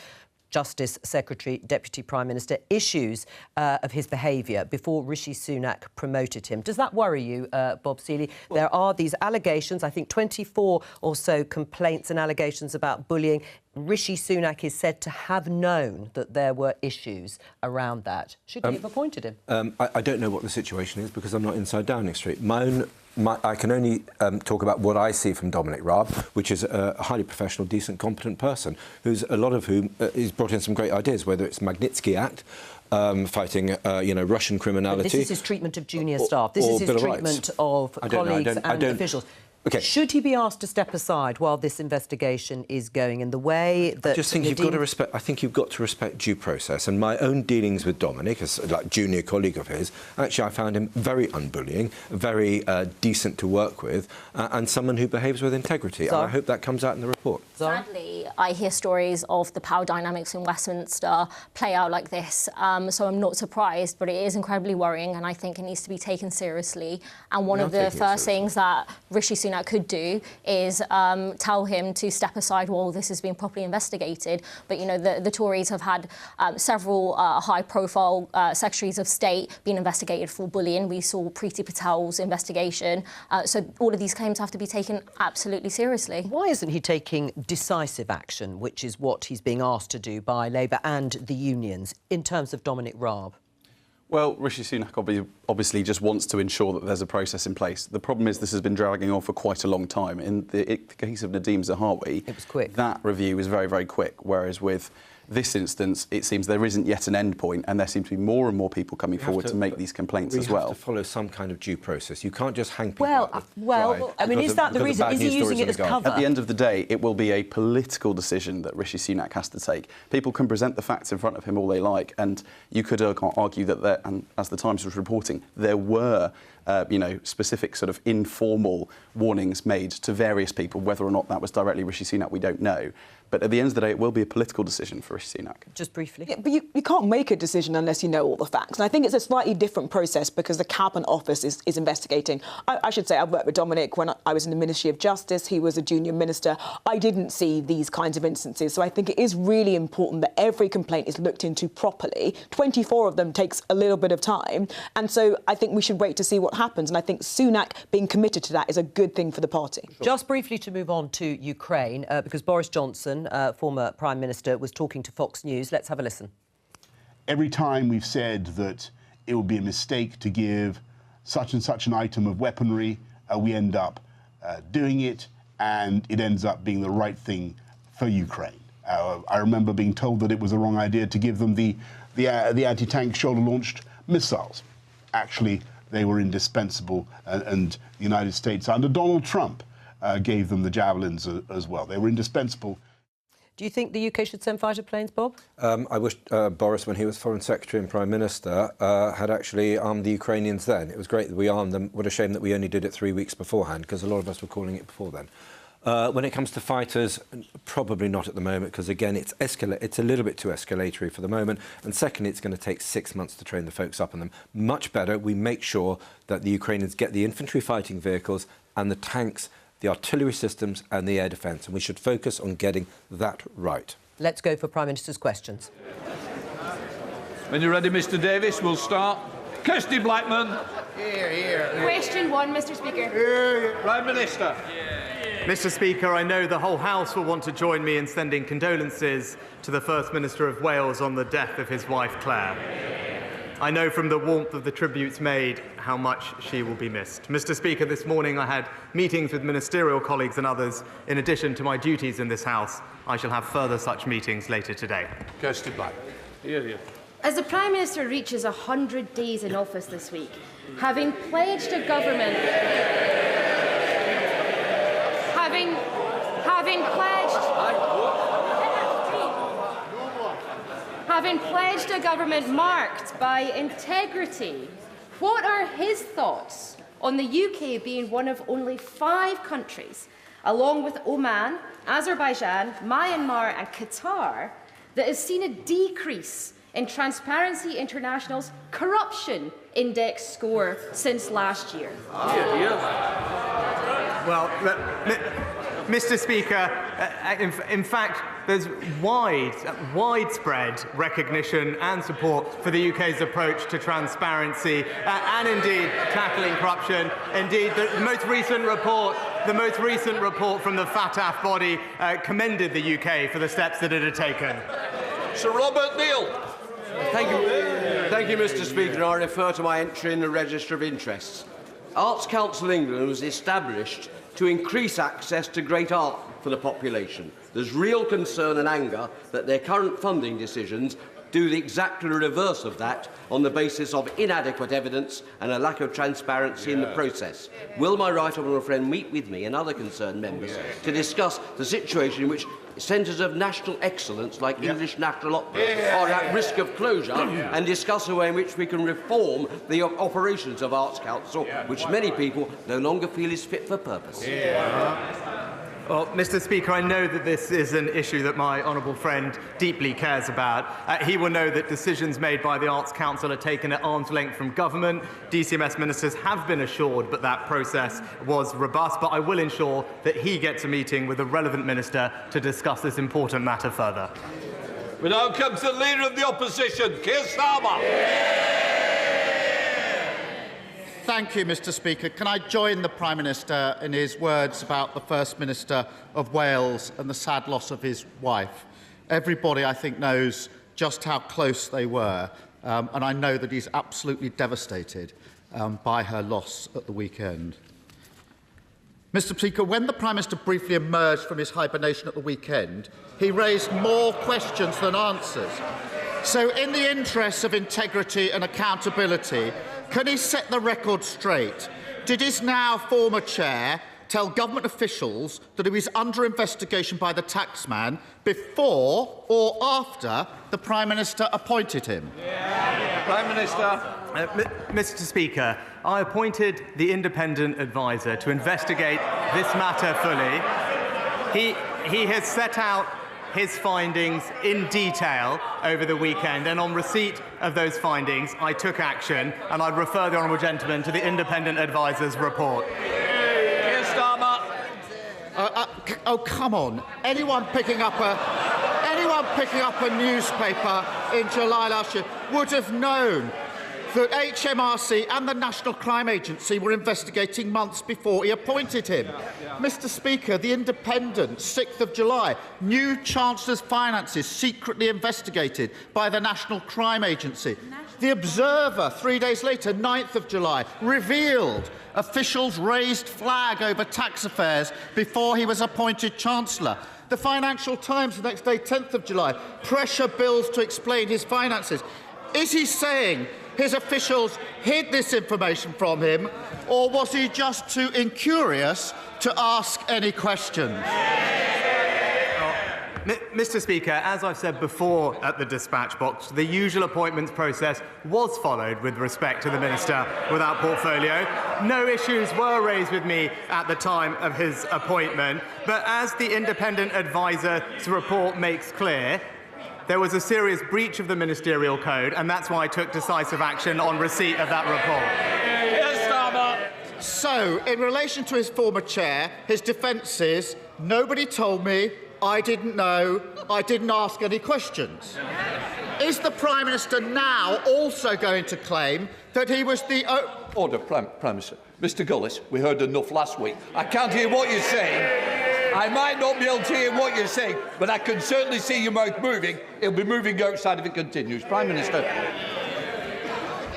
Justice Secretary, Deputy Prime Minister, issues of his behaviour before Rishi Sunak promoted him. Does that worry you, Bob Seeley? There are these allegations, I think 24 or so complaints and allegations about bullying. Rishi Sunak is said to have known that there were issues around that. Should he have appointed him? I don't know what the situation is because I'm not inside Downing Street. I can only talk about what I see from Dominic Raab, which is a highly professional, decent, competent person, who's a lot of whom has brought in some great ideas, whether it's Magnitsky Act, fighting, Russian criminality. But this is his treatment of junior staff. This is his treatment of colleagues and officials. Okay. Should he be asked to step aside while this investigation is going in the way that... I just think you've got to respect... I think you've got to respect due process. And my own dealings with Dominic, as like junior colleague of his, actually I found him very unbullying, very decent to work with, and someone who behaves with integrity. And I hope that comes out in the report. Sadly, I hear stories of the power dynamics in Westminster play out like this, so I'm not surprised, but it is incredibly worrying, and I think it needs to be taken seriously. And one of the first things that Rishi Sunak could do is tell him to step aside while this is being properly investigated. But, the Tories have had several high-profile secretaries of state being investigated for bullying. We saw Priti Patel's investigation. So all of these claims have to be taken absolutely seriously. Why isn't he taking decisive action, which is what he's being asked to do by Labour and the unions, in terms of Dominic Raab? Well, Rishi Sunak obviously just wants to ensure that there's a process in place. The problem is this has been dragging on for quite a long time. In the case of Nadeem Zahawi, it was quick. That review was very, very quick, whereas with this instance, it seems there isn't yet an end point, and there seem to be more and more people coming forward to make these complaints as well. We have to follow some kind of due process. You can't just hang people out well, I mean, is that the reason? Is he using it as cover? At the end of the day, it will be a political decision that Rishi Sunak has to take. People can present the facts in front of him all they like, and you could argue that and as the Times was reporting, there were specific sort of informal warnings made to various people. Whether or not that was directly Rishi Sunak, we don't know. But at the end of the day, it will be a political decision for Rishi Sunak. Just briefly. Yeah, but you can't make a decision unless you know all the facts. And I think it's a slightly different process because the Cabinet Office is investigating. I should say I've worked with Dominic when I was in the Ministry of Justice. He was a junior minister. I didn't see these kinds of instances. So I think it is really important that every complaint is looked into properly. 24 of them takes a little bit of time. And so I think we should wait to see what happens. And I think Sunak being committed to that is a good thing for the party. Sure. Just briefly to move on to Ukraine, because Boris Johnson, former Prime Minister, was talking to Fox News. Let's have a listen. Every time we've said that it would be a mistake to give such and such an item of weaponry, we end up doing it, and it ends up being the right thing for Ukraine. I remember being told that it was the wrong idea to give them the anti-tank shoulder-launched missiles. Actually, they were indispensable, and the United States, under Donald Trump, gave them the Javelins as well. They were indispensable. Do you think the UK should send fighter planes, Bob? I wish Boris, when he was Foreign Secretary and Prime Minister, had actually armed the Ukrainians then. It was great that we armed them. What a shame that we only did it 3 weeks beforehand, because a lot of us were calling it before then. When it comes to fighters, probably not at the moment, because, again, it's a little bit too escalatory for the moment. And secondly, it's going to take 6 months to train the folks up on them. Much better we make sure that the Ukrainians get the infantry fighting vehicles and the tanks, the artillery systems and the air defence, and we should focus on getting that right. Let's go for Prime Minister's questions. When you're ready, Mr Davis, we'll start. Kirsty Blackman. Here. Question 1, Mr Speaker. Here. Prime Minister. Mr Speaker, I know the whole House will want to join me in sending condolences to the First Minister of Wales on the death of his wife, Claire. I know from the warmth of the tributes made how much she will be missed. Mr Speaker, this morning I had meetings with ministerial colleagues and others. In addition to my duties in this House, I shall have further such meetings later today. Kirsty Black. Here. As the Prime Minister reaches 100 days in office this week, having pledged a government... Having pledged a government marked by integrity, what are his thoughts on the UK being one of only 5 countries, along with Oman, Azerbaijan, Myanmar and Qatar, that has seen a decrease in Transparency International's corruption index score since last year? Well, Mr Speaker, in fact, there's widespread recognition and support for the UK's approach to transparency and indeed tackling corruption. Indeed, the most recent report from the FATF body commended the UK for the steps that it had taken. Sir Robert Neal. Thank you, Mr Speaker. I refer to my entry in the Register of Interests. Arts Council England was established to increase access to great art for the population. There's real concern and anger that their current funding decisions do the exactly reverse of that on the basis of inadequate evidence and a lack of transparency in the process. Will my right honourable friend meet with me and other concerned members to discuss the situation in which centres of national excellence like English National Opera are at risk of closure and discuss a way in which we can reform the operations of Arts Council, which many people no longer feel is fit for purpose? Well, Mr Speaker, I know that this is an issue that my honourable friend deeply cares about. He will know that decisions made by the Arts Council are taken at arm's length from government. DCMS ministers have been assured that that process was robust, but I will ensure that he gets a meeting with a relevant minister to discuss this important matter further. We now come to the Leader of the Opposition, Keir Starmer. Thank you, Mr Speaker. Can I join the Prime Minister in his words about the First Minister of Wales and the sad loss of his wife? Everybody, I think, knows just how close they were, and I know that he's absolutely devastated by her loss at the weekend. Mr Speaker, when the Prime Minister briefly emerged from his hibernation at the weekend, he raised more questions than answers. So, in the interests of integrity and accountability, can he set the record straight? Did his now former chair tell government officials that he was under investigation by the taxman before or after the Prime Minister appointed him? Prime Minister. Mr. Speaker, I appointed the independent adviser to investigate this matter fully. He has set out his findings in detail over the weekend, and on receipt of those findings, I took action, and I'd refer the honourable gentleman to the independent adviser's report. Keir Starmer. Oh, come on! Anyone picking up a newspaper in July last year would have known that HMRC and the National Crime Agency were investigating months before he appointed him. Mr. Speaker, The Independent, 6th of July, new Chancellor's finances secretly investigated by the National Crime Agency. The Observer, 3 days later, 9th of July, revealed officials raised flag over tax affairs before he was appointed Chancellor. The Financial Times, the next day, 10th of July, pressure bills to explain his finances. Is he saying his officials hid this information from him, or was he just too incurious to ask any questions? Mr. Speaker, as I've said before at the dispatch box, the usual appointments process was followed with respect to the Minister without portfolio. No issues were raised with me at the time of his appointment, but as the independent adviser's report makes clear, there was a serious breach of the Ministerial Code, and that's why I took decisive action on receipt of that report. So, in relation to his former chair, his defence is, nobody told me, I didn't know, I didn't ask any questions. Is the Prime Minister now also going to claim that he was the... Order, Prime Minister. Mr Gullis, we heard enough last week. I can't hear what you're saying. I might not be able to hear what you're saying, but I can certainly see your mouth moving. It'll be moving outside if it continues. Prime Minister.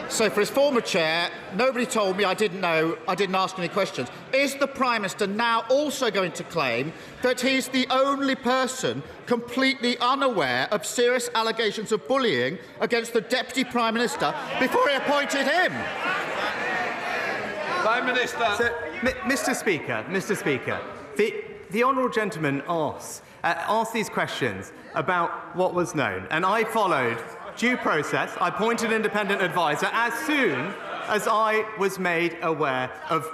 So for his former chair, nobody told me, I didn't know, I didn't ask any questions. Is the Prime Minister now also going to claim that he's the only person completely unaware of serious allegations of bullying against the Deputy Prime Minister before he appointed him? Prime Minister. So, Mr. Speaker, the honourable gentleman asked these questions about what was known, and I followed due process. I appointed an independent adviser as soon as I was made aware of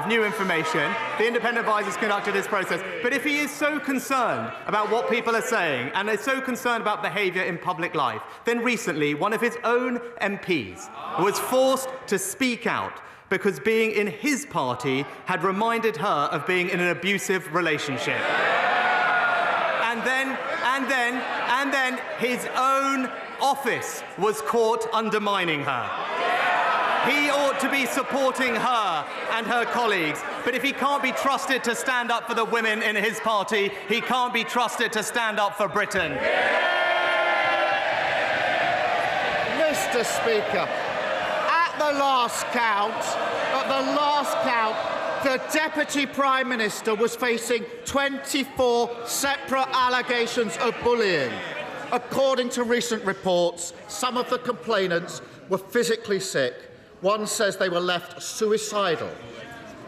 new information. The independent advisers conducted this process. But if he is so concerned about what people are saying and is so concerned about behaviour in public life, then recently one of his own MPs was forced to speak out because being in his party had reminded her of being in an abusive relationship. And then his own office was caught undermining her. He ought to be supporting her and her colleagues, but if he can't be trusted to stand up for the women in his party, he can't be trusted to stand up for Britain. Mr. Speaker, at the last count, the Deputy Prime Minister was facing 24 separate allegations of bullying. According to recent reports, some of the complainants were physically sick. One says they were left suicidal.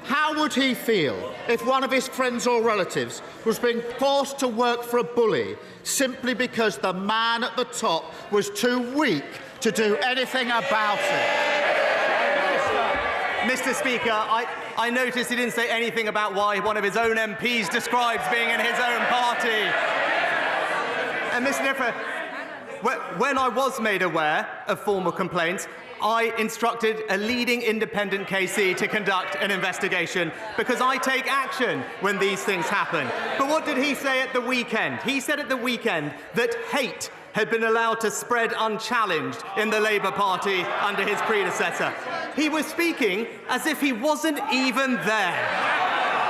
How would he feel if one of his friends or relatives was being forced to work for a bully simply because the man at the top was too weak to do anything about it? Mr. Speaker, I noticed he didn't say anything about why one of his own MPs describes being in his own party. And Mr. Niffer, when I was made aware of formal complaints, I instructed a leading independent KC to conduct an investigation because I take action when these things happen. But what did he say at the weekend? He said at the weekend that hate had been allowed to spread unchallenged in the Labour Party under his predecessor. He was speaking as if he wasn't even there.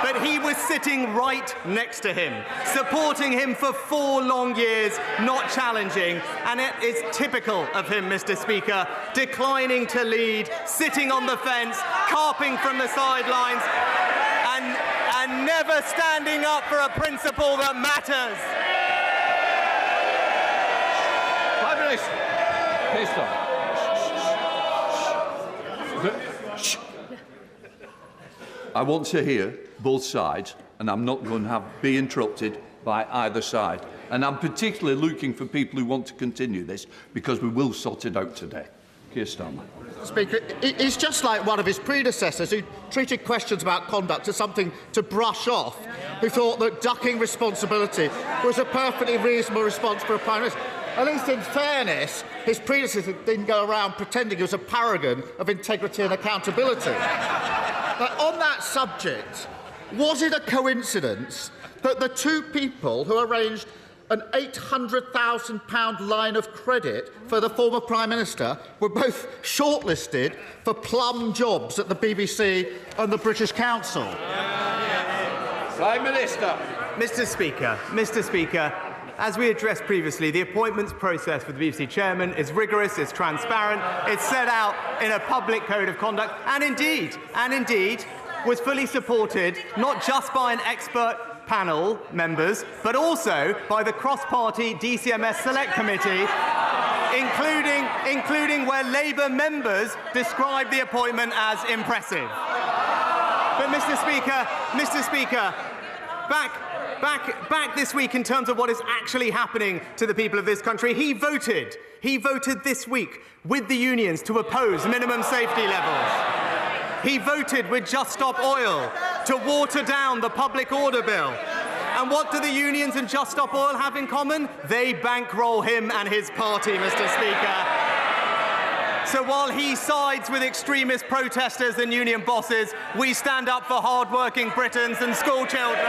But he was sitting right next to him, supporting him for 4 long years, not challenging. And it is typical of him, Mr. Speaker, declining to lead, sitting on the fence, carping from the sidelines, and never standing up for a principle that matters. Prime Minister. Please stop. I want to hear both sides, and I'm not going to be interrupted by either side. And I'm particularly looking for people who want to continue this, because we will sort it out today. Keir Starmer. Speaker, he's just like one of his predecessors who treated questions about conduct as something to brush off, who thought that ducking responsibility was a perfectly reasonable response for a Prime Minister. At least in fairness, his predecessor didn't go around pretending he was a paragon of integrity and accountability. But on that subject, was it a coincidence that the two people who arranged an £800,000 line of credit for the former Prime Minister were both shortlisted for plum jobs at the BBC and the British Council? Prime Minister. Mr. Speaker, as we addressed previously, the appointments process for the BBC chairman is rigorous, it's transparent, it's set out in a public code of conduct, and indeed, was fully supported not just by an expert panel members, but also by the cross-party DCMS Select Committee, including where Labour members described the appointment as impressive. But Mr. Speaker, back this week in terms of what is actually happening to the people of this country, he voted this week with the unions to oppose minimum safety levels. He voted with Just Stop Oil to water down the public order bill. And what do the unions and Just Stop Oil have in common? They bankroll him and his party, Mr. Speaker. So while he sides with extremist protesters and union bosses, we stand up for hard-working Britons and school children.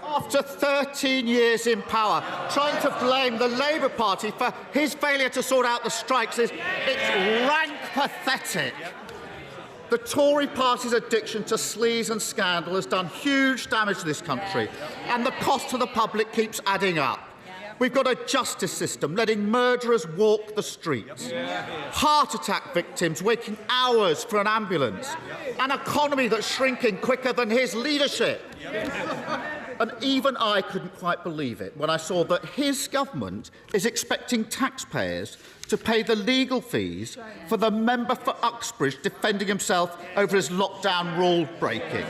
After 13 years in power, trying to blame the Labour Party for his failure to sort out the strikes it's rank pathetic. The Tory party's addiction to sleaze and scandal has done huge damage to this country, and the cost to the public keeps adding up. We've got a justice system letting murderers walk the streets, heart attack victims waiting hours for an ambulance, an economy that's shrinking quicker than his leadership. And even I couldn't quite believe it when I saw that his government is expecting taxpayers to pay the legal fees for the member for Uxbridge defending himself over his lockdown rule breaking.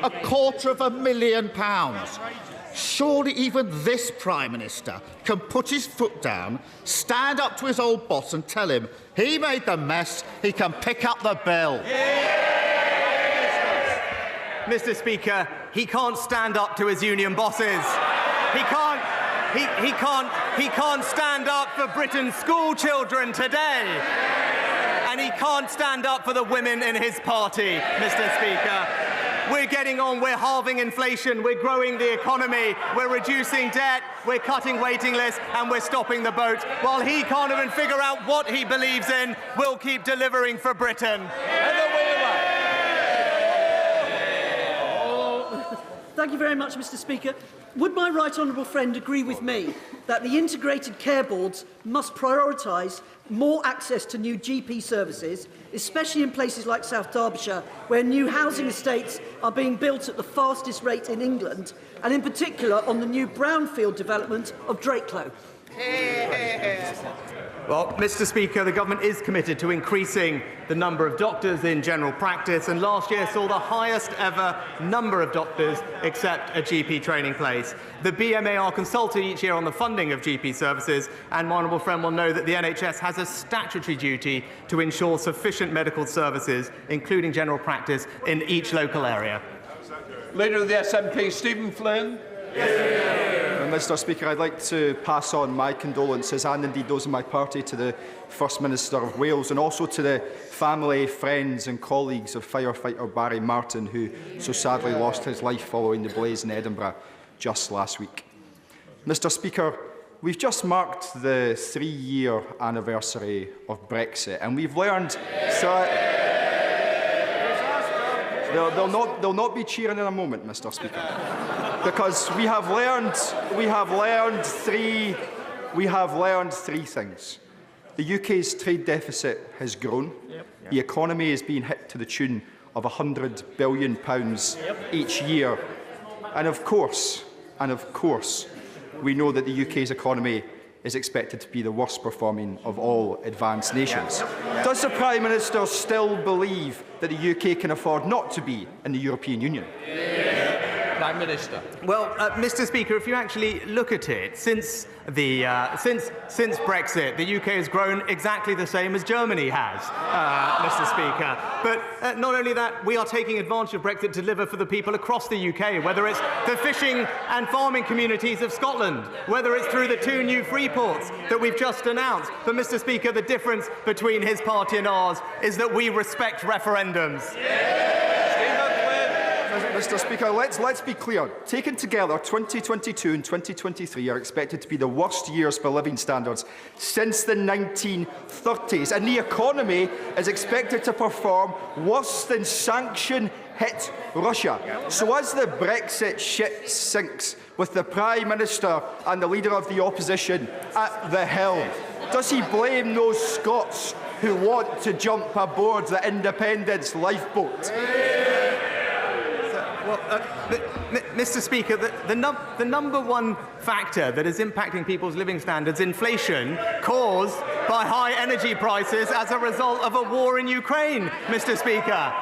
£250,000. Surely even this Prime Minister can put his foot down, stand up to his old boss and tell him he made the mess, he can pick up the bill. Mr. Speaker, he can't stand up to his union bosses. He can't stand up for Britain's school children today. And he can't stand up for the women in his party, Mr. Speaker. We're getting on, we're halving inflation, we're growing the economy, we're reducing debt, we're cutting waiting lists, and we're stopping the boat. While he can't even figure out what he believes in, we'll keep delivering for Britain. Thank you very much, Mr. Speaker. Would my right honourable friend agree with me that the integrated care boards must prioritise more access to new GP services, especially in places like South Derbyshire, where new housing estates are being built at the fastest rate in England, and in particular on the new brownfield development of Drakelow? Well, Mr. Speaker, the government is committed to increasing the number of doctors in general practice, and last year saw the highest ever number of doctors accept a GP training place. The BMA are consulted each year on the funding of GP services, and my honourable friend will know that the NHS has a statutory duty to ensure sufficient medical services, including general practice, in each local area. Leader of the SNP, Stephen Flynn. Mr. Speaker, I'd like to pass on my condolences and indeed those of my party to the First Minister of Wales, and also to the family, friends and colleagues of firefighter Barry Martin, who so sadly lost his life following the blaze in Edinburgh just last week. Mr. Speaker, we've just marked the 3-year anniversary of Brexit, and we've learned... They'll not be cheering in a moment, Mr. Speaker, because we have learned three things. The UK's trade deficit has grown. The economy is being hit to the tune of £100 billion each year, and of course, we know that the UK's economy is expected to be the worst performing of all advanced nations. Does the Prime Minister still believe that the UK can afford not to be in the European Union? Prime Minister. Well, Mr. Speaker, if you actually look at it, since Brexit, the UK has grown exactly the same as Germany has, Mr. Speaker. But not only that, we are taking advantage of Brexit to deliver for the people across the UK, whether it's the fishing and farming communities of Scotland, whether it's through the 2 new free ports that we've just announced. But, Mr. Speaker, the difference between his party and ours is that we respect referendums. Mr. Speaker, let's be clear. Taken together, 2022 and 2023 are expected to be the worst years for living standards since the 1930s, and the economy is expected to perform worse than sanction-hit Russia. So as the Brexit ship sinks, with the Prime Minister and the Leader of the Opposition at the helm, does he blame those Scots who want to jump aboard the independence lifeboat? Well, Mr. Speaker, the number one factor that is impacting people's living standards, inflation, caused by high energy prices as a result of a war in Ukraine, Mr. Speaker.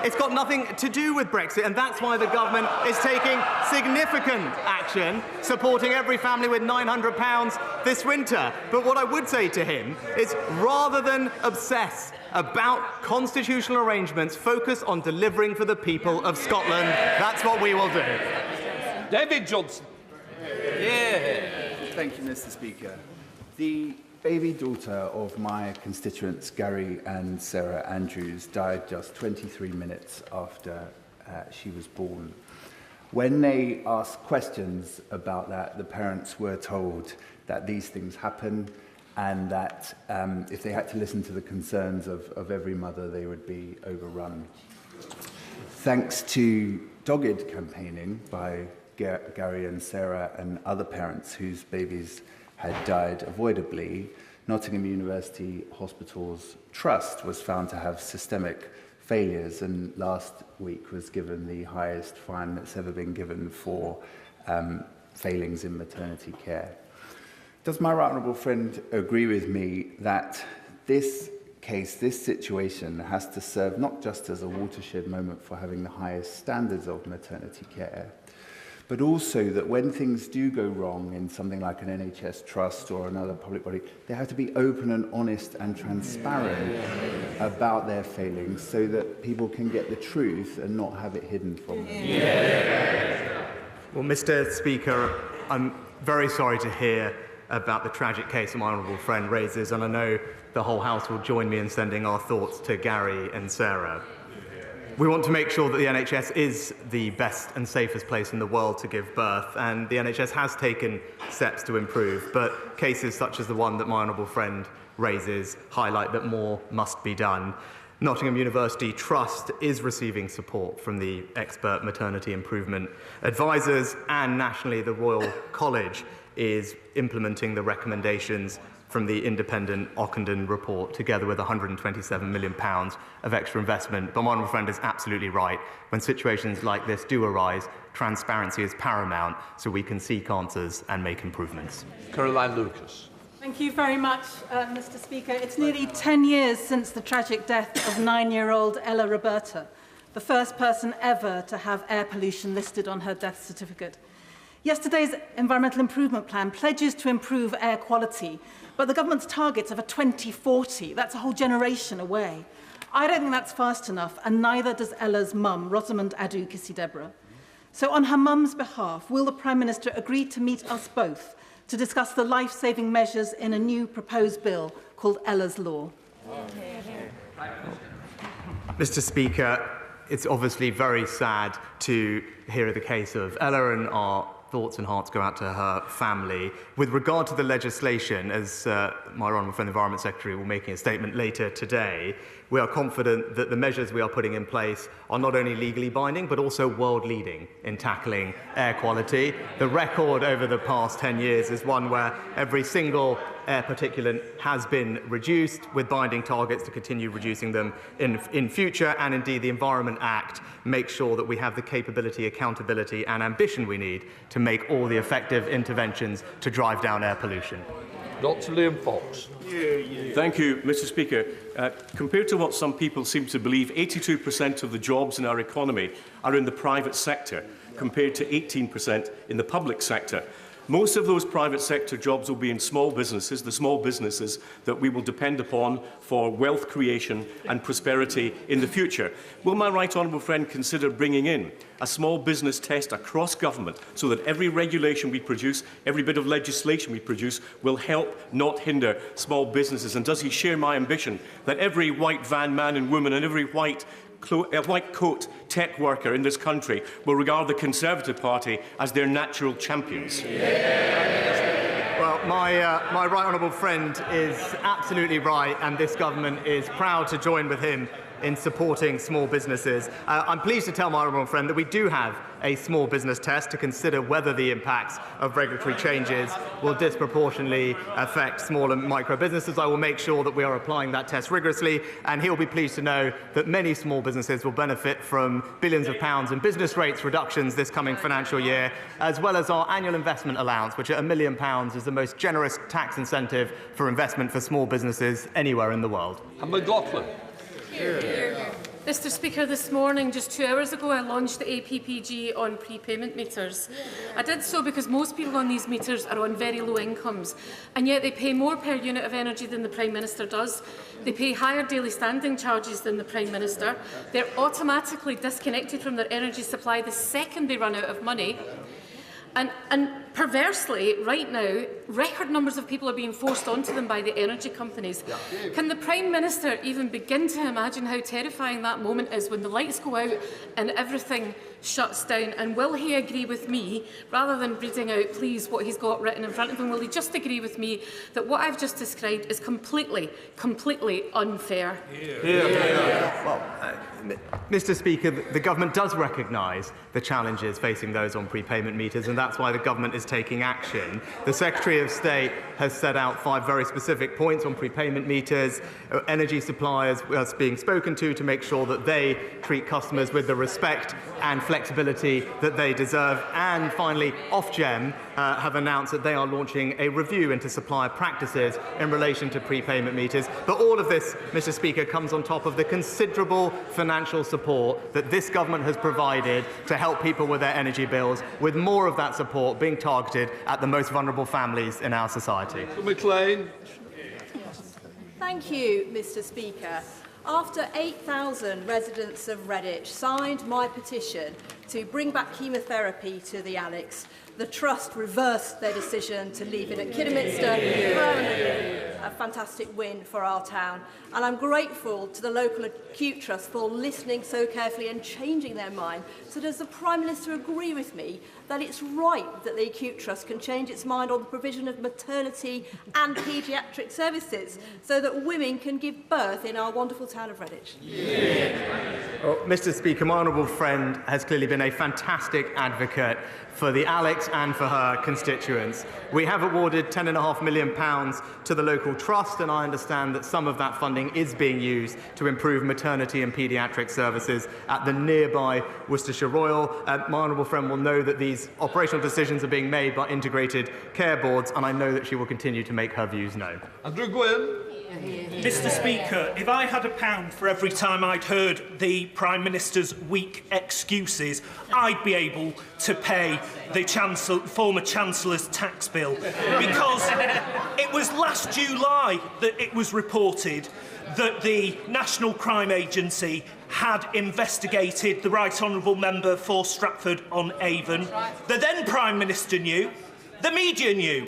It's got nothing to do with Brexit, and that's why the government is taking significant action, supporting every family with £900 this winter. But what I would say to him is, rather than obsess about constitutional arrangements, focus on delivering for the people of Scotland. That's what we will do. David Johnson. Yeah. Thank you, Mr. Speaker. The baby daughter of my constituents, Gary and Sarah Andrews, died just 23 minutes after she was born. When they asked questions about that, the parents were told that these things happen, and that if they had to listen to the concerns of every mother, they would be overrun. Thanks to dogged campaigning by Gary and Sarah and other parents whose babies had died avoidably, Nottingham University Hospital's trust was found to have systemic failures, and last week was given the highest fine that's ever been given for failings in maternity care. Does my right honourable friend agree with me that this case, this situation, has to serve not just as a watershed moment for having the highest standards of maternity care, but also that when things do go wrong in something like an NHS trust or another public body, they have to be open and honest and transparent about their failings so that people can get the truth and not have it hidden from them? Well, Mr. Speaker, I'm very sorry to hear about the tragic case that my honourable friend raises, and I know the whole House will join me in sending our thoughts to Gary and Sarah. We want to make sure that the NHS is the best and safest place in the world to give birth, and the NHS has taken steps to improve, but cases such as the one that my honourable friend raises highlight that more must be done. Nottingham University Trust is receiving support from the expert maternity improvement advisors, and nationally the Royal College is implementing the recommendations from the independent Ockenden report, together with £127 million of extra investment. But my honourable friend is absolutely right. When situations like this do arise, transparency is paramount so we can seek answers and make improvements. Caroline Lucas. Thank you very much, Mr. Speaker. It's nearly 10 years since the tragic death of 9-year-old Ella Roberta, the first person ever to have air pollution listed on her death certificate. Yesterday's Environmental Improvement Plan pledges to improve air quality, but the government's targets are for 2040. That's a whole generation away. I don't think that's fast enough, and neither does Ella's mum, Rosamond Adu Kisi-Deborah. So on her mum's behalf, will the Prime Minister agree to meet us both to discuss the life-saving measures in a new proposed bill called Ella's Law? Mr. Speaker, it's obviously very sad to hear the case of Ella, and our thoughts and hearts go out to her family. With regard to the legislation, as my honourable friend, the Environment Secretary, will be making a statement later today, we are confident that the measures we are putting in place are not only legally binding, but also world-leading in tackling air quality. The record over the past 10 years is one where every single air particulate has been reduced, with binding targets to continue reducing them in future, and indeed the Environment Act makes sure that we have the capability, accountability and ambition we need to make all the effective interventions to drive down air pollution. Dr. Liam Fox. Thank you, Mr. Speaker. Compared to what some people seem to believe, 82% of the jobs in our economy are in the private sector, compared to 18% in the public sector. Most of those private sector jobs will be in small businesses, the small businesses that we will depend upon for wealth creation and prosperity in the future. Will my right honourable friend consider bringing in a small business test across government so that every regulation we produce, every bit of legislation we produce will help, not hinder, small businesses? And does he share my ambition that every white van man and woman and every white coat tech worker in this country will regard the Conservative Party as their natural champions? Well, my right honourable friend is absolutely right, and this government is proud to join with him in supporting small businesses. I'm pleased to tell my honourable friend that we do have a small business test to consider whether the impacts of regulatory changes will disproportionately affect small and micro businesses. I will make sure that we are applying that test rigorously, and he'll be pleased to know that many small businesses will benefit from billions of pounds in business rates reductions this coming financial year, as well as our annual investment allowance, which at £1 million is the most generous tax incentive for investment for small businesses anywhere in the world. And McLaughlin. Mr. Speaker, this morning, just 2 hours ago, I launched the APPG on prepayment meters. I did so because most people on these meters are on very low incomes, and yet they pay more per unit of energy than the Prime Minister does. They pay higher daily standing charges than the Prime Minister. They're automatically disconnected from their energy supply the second they run out of money. And perversely, right now, record numbers of people are being forced onto them by the energy companies. Can the Prime Minister even begin to imagine how terrifying that moment is when the lights go out and everything shuts down? And will he agree with me, rather than reading out, please, what he's got written in front of him, will he just agree with me that what I've just described is completely unfair? Well, Mr. Speaker, the government does recognise the challenges facing those on prepayment meters, and that's why the government is taking action. The Secretary of State has set out 5 very specific points on prepayment meters. Energy suppliers are being spoken to make sure that they treat customers with the respect and flexibility that they deserve. And finally, Ofgem have announced that they are launching a review into supplier practices in relation to prepayment meters. But all of this, Mr. Speaker, comes on top of the considerable financial support that this government has provided to help people with their energy bills, with more of that support being targeted at the most vulnerable families in our society. McLean. Thank you, Mr. Speaker. After 8,000 residents of Redditch signed my petition to bring back chemotherapy to the Alex, the Trust reversed their decision to leave it at Kidderminster permanently. A fantastic win for our town. And I'm grateful to the local acute trust for listening so carefully and changing their mind. So does the Prime Minister agree with me that it's right that the acute trust can change its mind on the provision of maternity and paediatric services so that women can give birth in our wonderful town of Redditch? Well, Mr. Speaker, my honourable friend has clearly been a fantastic advocate for the Alex and for her constituents. We have awarded £10.5 million to the local trust, and I understand that some of that funding is being used to improve maternity and paediatric services at the nearby Worcestershire Royal. My honourable friend will know that these operational decisions are being made by integrated care boards, and I know that she will continue to make her views known. Andrew Gwynn. Mr. Speaker, if I had £1 for every time I'd heard the Prime Minister's weak excuses, I'd be able to pay the former Chancellor's tax bill. Because it was last July that it was reported that the National Crime Agency had investigated the Right Honourable Member for Stratford-on-Avon. The then Prime Minister knew. The media knew.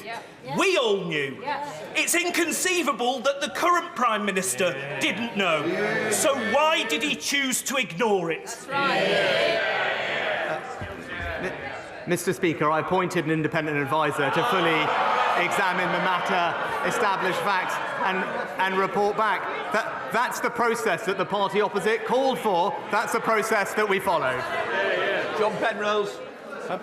We all knew. It's inconceivable that the current Prime Minister didn't know. So why did he choose to ignore it? That's right. Mr. Speaker, I appointed an independent adviser to fully examine the matter, establish facts, and report back. That's the process that the party opposite called for. That's the process that we followed. John Penrose.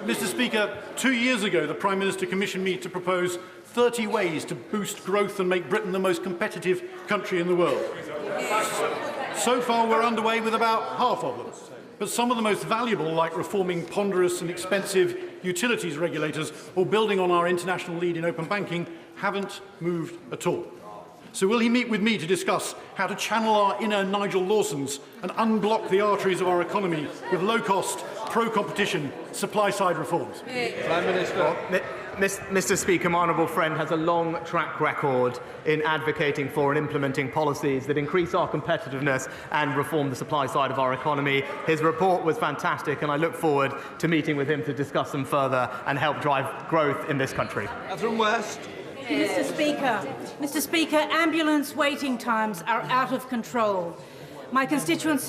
Mr. Speaker, 2 years ago, the Prime Minister commissioned me to propose 30 ways to boost growth and make Britain the most competitive country in the world. So far, we're underway with about half of them. But some of the most valuable, like reforming ponderous and expensive utilities regulators or building on our international lead in open banking, haven't moved at all. So will he meet with me to discuss how to channel our inner Nigel Lawsons and unblock the arteries of our economy with low-cost, pro-competition, supply-side reforms? Prime Minister. Mr. Speaker, my honourable friend has a long track record in advocating for and implementing policies that increase our competitiveness and reform the supply side of our economy. His report was fantastic, and I look forward to meeting with him to discuss them further and help drive growth in this country. Catherine West. Mr. Speaker, ambulance waiting times are out of control. My constituent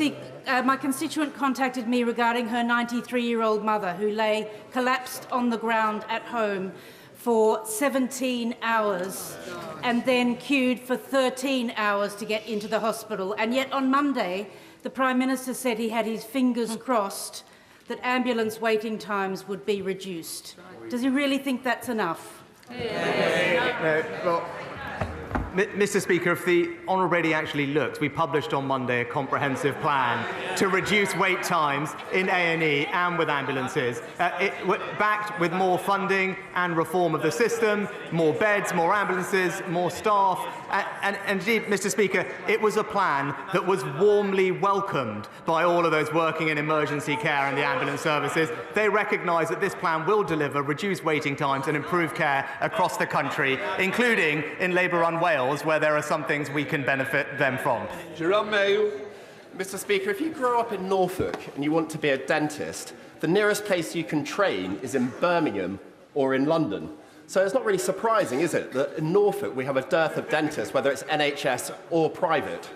contacted me regarding her 93-year-old mother who lay collapsed on the ground at home for 17 hours and then queued for 13 hours to get into the hospital. And yet on Monday, the Prime Minister said he had his fingers crossed that ambulance waiting times would be reduced. Does he really think that's enough? Well, Mr. Speaker, if the honourable lady actually looked, we published on Monday a comprehensive plan to reduce wait times in A&E and with ambulances, backed with more funding and reform of the system, more beds, more ambulances, more staff. And indeed, Mr. Speaker, it was a plan that was warmly welcomed by all of those working in emergency care and the ambulance services. They recognise that this plan will deliver reduced waiting times and improve care across the country, including in Labour-run Wales, where there are some things we can benefit them from. Jerome Mayo. Mr. Speaker, if you grow up in Norfolk and you want to be a dentist, the nearest place you can train is in Birmingham or in London. So it's not really surprising, is it, that in Norfolk we have a dearth of dentists, whether it's NHS or private.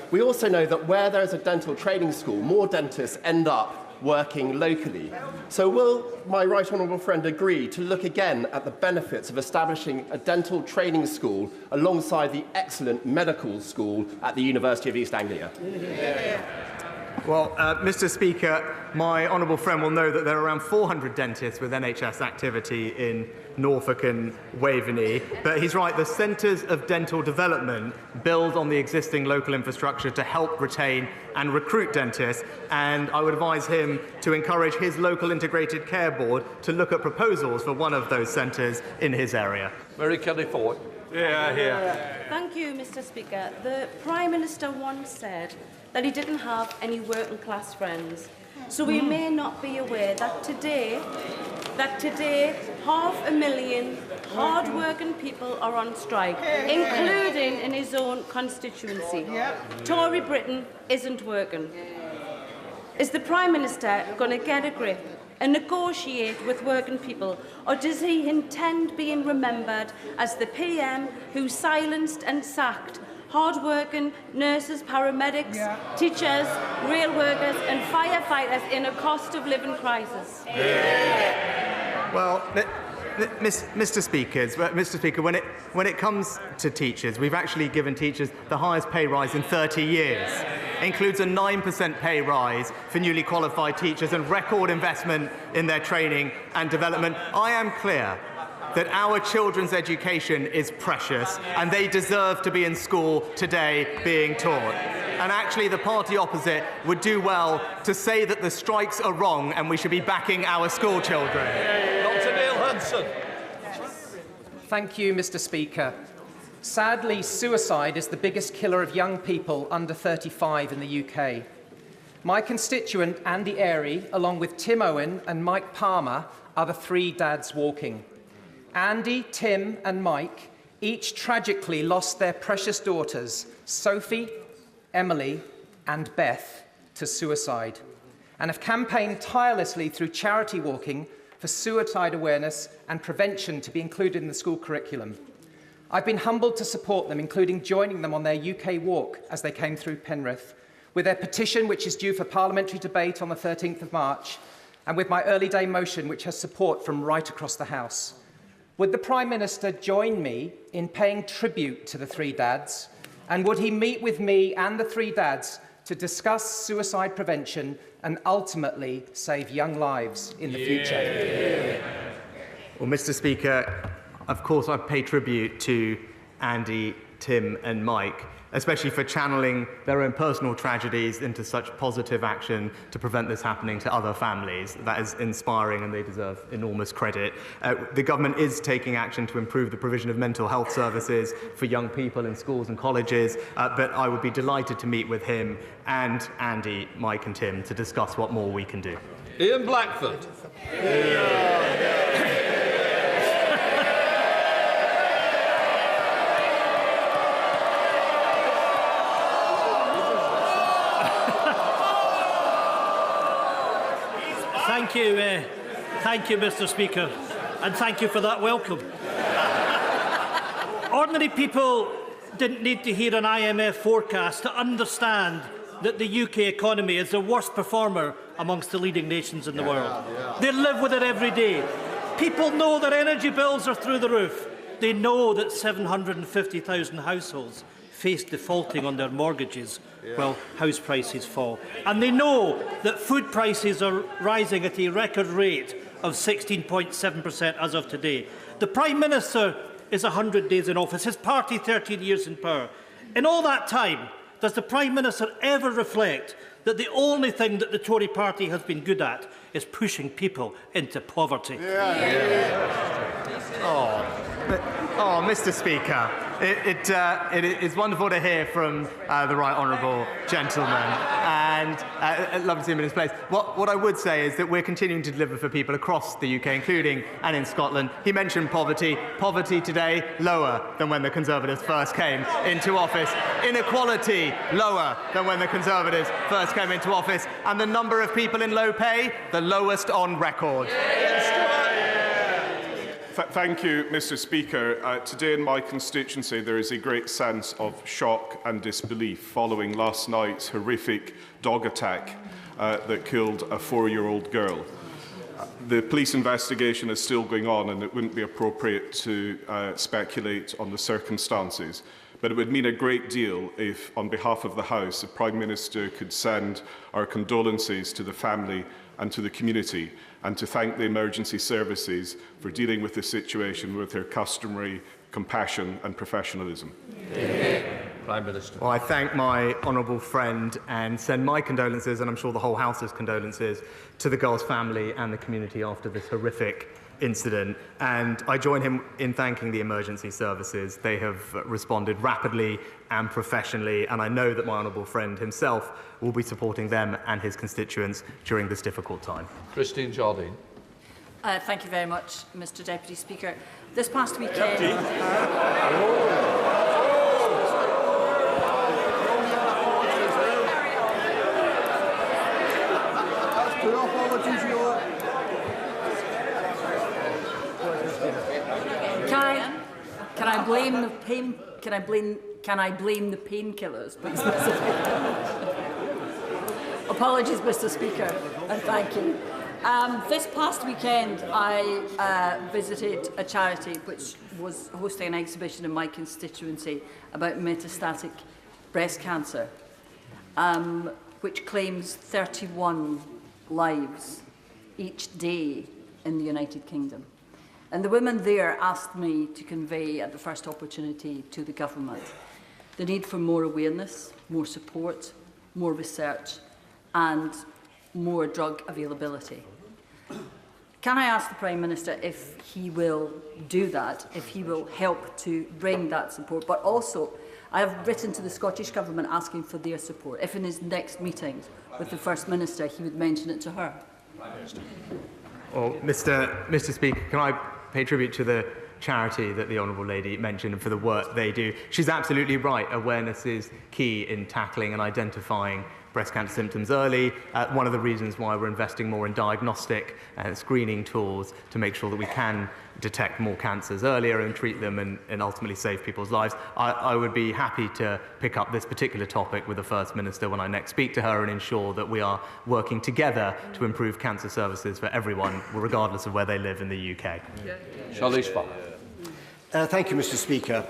We also know that where there is a dental training school, more dentists end up working locally. So will my right honourable friend agree to look again at the benefits of establishing a dental training school alongside the excellent medical school at the University of East Anglia? Well, Mr. Speaker, my honourable friend will know that there are around 400 dentists with NHS activity in Norfolk and Waveney. But he's right, the Centres of Dental Development build on the existing local infrastructure to help retain and recruit dentists. And I would advise him to encourage his local integrated care board to look at proposals for one of those centres in his area. Mary Kelly Ford. Thank you, Mr. Speaker. The Prime Minister once said that he didn't have any working class friends. So we may not be aware that today 500,000 hard-working people are on strike, including in his own constituency. Tory Britain isn't working. Is the Prime Minister going to get a grip and negotiate with working people, or does he intend being remembered as the PM who silenced and sacked hard-working nurses, paramedics, teachers, rail workers and firefighters in a cost-of-living crisis? Well, Mr. Speaker, when it comes to teachers, we've actually given teachers the highest pay rise in 30 years. It includes a 9% pay rise for newly qualified teachers and record investment in their training and development. I am clear that our children's education is precious and they deserve to be in school today being taught. And actually the party opposite would do well to say that the strikes are wrong and we should be backing our school children. Dr. Neil Hudson. Thank you, Mr. Speaker. Sadly, suicide is the biggest killer of young people under 35 in the UK. My constituent, Andy Airy, along with Tim Owen and Mike Palmer, are the three dads walking. Andy, Tim and Mike each tragically lost their precious daughters, Sophie, Emily and Beth, to suicide, and have campaigned tirelessly through charity walking for suicide awareness and prevention to be included in the school curriculum. I've been humbled to support them, including joining them on their UK walk as they came through Penrith, with their petition, which is due for parliamentary debate on the 13th of March, and with my early day motion, which has support from right across the House. Would the Prime Minister join me in paying tribute to the three dads? And would he meet with me and the three dads to discuss suicide prevention and ultimately save young lives in the future? Well, Mr. Speaker, of course I pay tribute to Andy, Tim and Mike, especially for channeling their own personal tragedies into such positive action to prevent this happening to other families. That is inspiring and they deserve enormous credit. The government is taking action to improve the provision of mental health services for young people in schools and colleges, but I would be delighted to meet with him and Andy, Mike and Tim to discuss what more we can do. Ian Blackford. Thank you, Mr. Speaker, and thank you for that welcome. Ordinary people didn't need to hear an IMF forecast to understand that the UK economy is the worst performer amongst the leading nations in the world. They live with it every day. People know their energy bills are through the roof. They know that 750,000 households face defaulting on their mortgages while house prices fall. And they know that food prices are rising at a record rate of 16.7% as of today. The Prime Minister is 100 days in office, his party 13 years in power. In all that time, does the Prime Minister ever reflect that the only thing that the Tory party has been good at is pushing people into poverty? Oh, Mr. Speaker, it is wonderful to hear from the right honourable gentleman, and I'd love to see him in his place. What I would say is that we're continuing to deliver for people across the UK, including and in Scotland. He mentioned poverty. Poverty today, lower than when the Conservatives first came into office. Inequality, lower than when the Conservatives first came into office. And the number of people in low pay, the lowest on record. Thank you, Mr. Speaker. Today in my constituency there is a great sense of shock and disbelief following last night's horrific dog attack that killed a 4-year-old girl. The police investigation is still going on and it wouldn't be appropriate to speculate on the circumstances. But it would mean a great deal if, on behalf of the House, the Prime Minister could send our condolences to the family and to the community, and to thank the emergency services for dealing with the situation with their customary compassion and professionalism. Prime Minister. Well, I thank my honourable friend and send my condolences, and I'm sure the whole House's condolences, to the girl's family and the community after this horrific incident. And I join him in thanking the emergency services. They have responded rapidly and professionally, and I know that my honourable friend himself will be supporting them and his constituents during this difficult time. Christine Jardine. Thank you very much, Mr. Deputy Speaker. This past weekend... Can I blame the pain? Can I blame the painkillers, please? Apologies, Mr. Speaker, and thank you. This past weekend, I visited a charity which was hosting an exhibition in my constituency about metastatic breast cancer, which claims 31 lives each day in the United Kingdom. And the women there asked me to convey at the first opportunity to the government the need for more awareness, more support, more research and more drug availability. Can I ask the Prime Minister if he will do that, if he will help to bring that support? But also, I have written to the Scottish Government asking for their support, if in his next meetings with the First Minister he would mention it to her. Well, Mr. Speaker, can I pay tribute to the charity that the Honourable Lady mentioned and for the work they do? She's absolutely right. Awareness is key in tackling and identifying breast cancer symptoms early. One of the reasons why we're investing more in diagnostic and screening tools to make sure that we can detect more cancers earlier and treat them and ultimately save people's lives. I would be happy to pick up this particular topic with the First Minister when I next speak to her and ensure that we are working together to improve cancer services for everyone, regardless of where they live in the UK. Thank you, Mr. Speaker.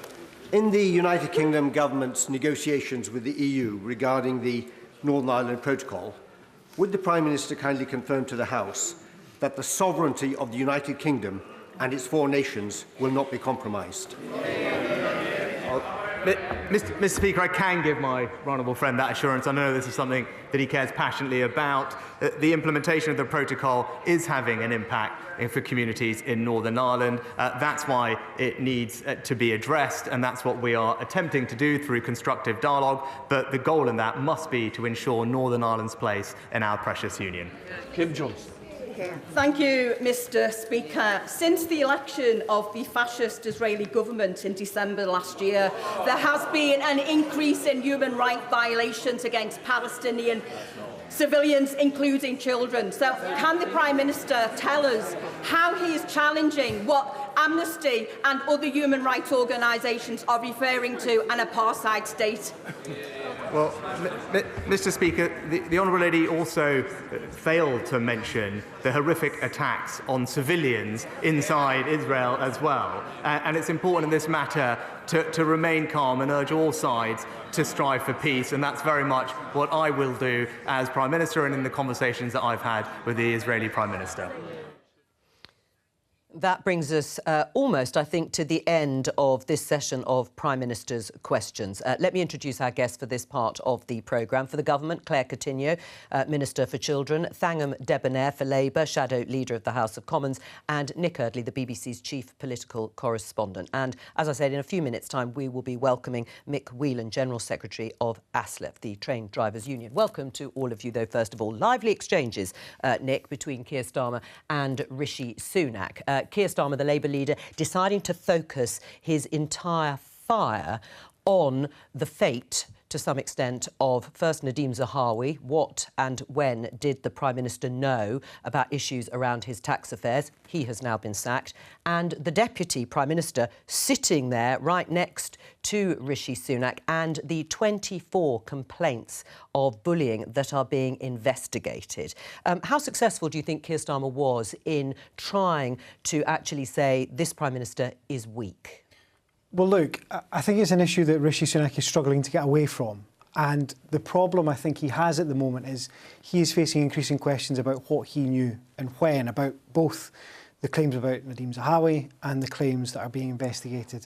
In the United Kingdom government's negotiations with the EU regarding the Northern Ireland Protocol, would the Prime Minister kindly confirm to the House that the sovereignty of the United Kingdom and its four nations will not be compromised? Mr. Speaker, I can give my honourable friend that assurance. I know this is something that he cares passionately about. The implementation of the protocol is having an impact for communities in Northern Ireland. That's why it needs to be addressed, and that's what we are attempting to do through constructive dialogue. But the goal in that must be to ensure Northern Ireland's place in our precious union. Kim Johnson. Thank you, Mr. Speaker. Since the election of the fascist Israeli government in December last year, there has been an increase in human rights violations against Palestinian civilians, including children. So can the Prime Minister tell us how he is challenging what Amnesty and other human rights organisations are referring to an apartheid state? Well, Mr. Speaker, the Honourable Lady also failed to mention the horrific attacks on civilians inside Israel as well. And it's important in this matter to remain calm and urge all sides to strive for peace. And that's very much what I will do as Prime Minister and in the conversations that I've had with the Israeli Prime Minister. That brings us almost, I think, to the end of this session of Prime Minister's Questions. Let me introduce our guests for this part of the programme. For the Government, Claire Coutinho, Minister for Children, Thangam Debonair for Labour, Shadow Leader of the House of Commons, and Nick Eardley, the BBC's Chief Political Correspondent. And, as I said, in a few minutes' time, we will be welcoming Mick Whelan, General Secretary of ASLEF, the Train Drivers' Union. Welcome to all of you, though, first of all. Lively exchanges, Nick, between Keir Starmer and Rishi Sunak. Keir Starmer, the Labour leader, deciding to focus his entire fire on the fate, to some extent, of first Nadeem Zahawi. What and when did the Prime Minister know about issues around his tax affairs? He has now been sacked. And the Deputy Prime Minister sitting there right next to Rishi Sunak and the 24 complaints of bullying that are being investigated. How successful do you think Keir Starmer was in trying to actually say this Prime Minister is weak? Well, look, I think it's an issue that Rishi Sunak is struggling to get away from. And the problem I think he has at the moment is he is facing increasing questions about what he knew and when, about both the claims about Nadeem Zahawi and the claims that are being investigated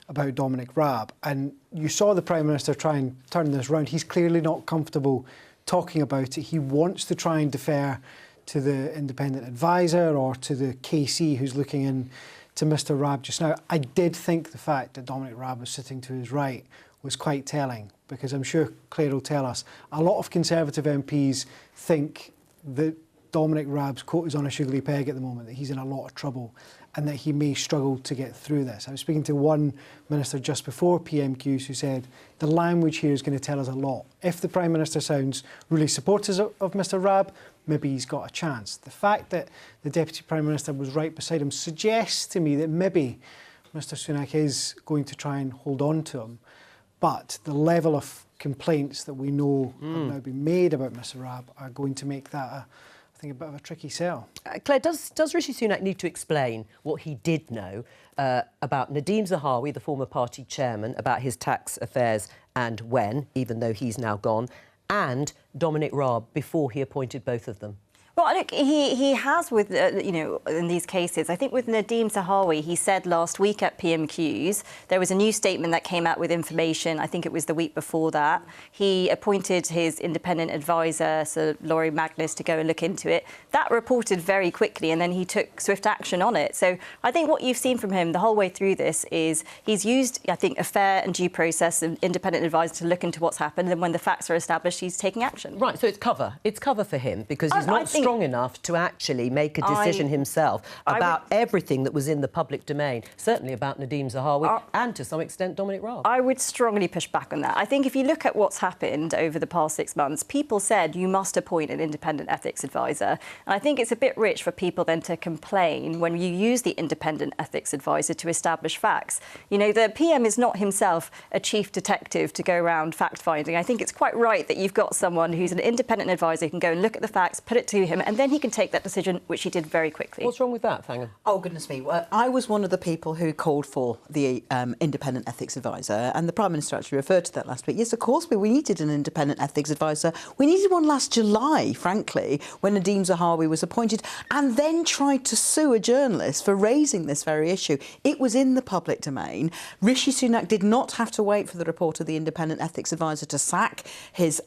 about Dominic Raab. And you saw the Prime Minister try and turn this round. He's clearly not comfortable talking about it. He wants to try and defer to the independent advisor or to the KC who's looking in to Mr Raab just now. I did think the fact that Dominic Raab was sitting to his right was quite telling, because I'm sure Claire will tell us, a lot of Conservative MPs think that Dominic Raab's coat is on a sugary peg at the moment, that he's in a lot of trouble and that he may struggle to get through this. I was speaking to one minister just before PMQs who said the language here is going to tell us a lot. If the Prime Minister sounds really supportive of Mr Raab, maybe he's got a chance. The fact that the Deputy Prime Minister was right beside him suggests to me that maybe Mr Sunak is going to try and hold on to him. But the level of complaints that we know have now been made about Mr Raab are going to make that, I think, a bit of a tricky sell. Claire, does Rishi Sunak need to explain what he did know about Nadeem Zahawi, the former party chairman, about his tax affairs and when, even though he's now gone, and Dominic Raab before he appointed both of them? Well, look, he has with, you know, in these cases. I think with Nadeem Zahawi, he said last week at PMQs, there was a new statement that came out with information. I think it was the week before that. He appointed his independent advisor, Sir Laurie Magnus, to go and look into it. That reported very quickly, and then he took swift action on it. So I think what you've seen from him the whole way through this is he's used, I think, a fair and due process of independent advisor to look into what's happened, and when the facts are established, he's taking action. Right, so it's cover. It's cover for him, because he's not strong enough to actually make a decision himself about everything that was in the public domain, certainly about Nadeem Zahawi and, to some extent, Dominic Raab. I would strongly push back on that. I think if you look at what's happened over the past 6 months, people said you must appoint an independent ethics advisor. And I think it's a bit rich for people then to complain when you use the independent ethics advisor to establish facts. You know, the PM is not himself a chief detective to go around fact-finding. I think it's quite right that you've got someone who's an independent advisor who can go and look at the facts, put it to him, and then he can take that decision, which he did very quickly. What's wrong with that, Fangham? Oh, goodness me. Well, I was one of the people who called for the independent ethics advisor, and the Prime Minister actually referred to that last week. Yes, of course, we needed an independent ethics advisor. We needed one last July, frankly, when Nadeem Zahawi was appointed, and then tried to sue a journalist for raising this very issue. It was in the public domain. Rishi Sunak did not have to wait for the report of the independent ethics advisor to sack his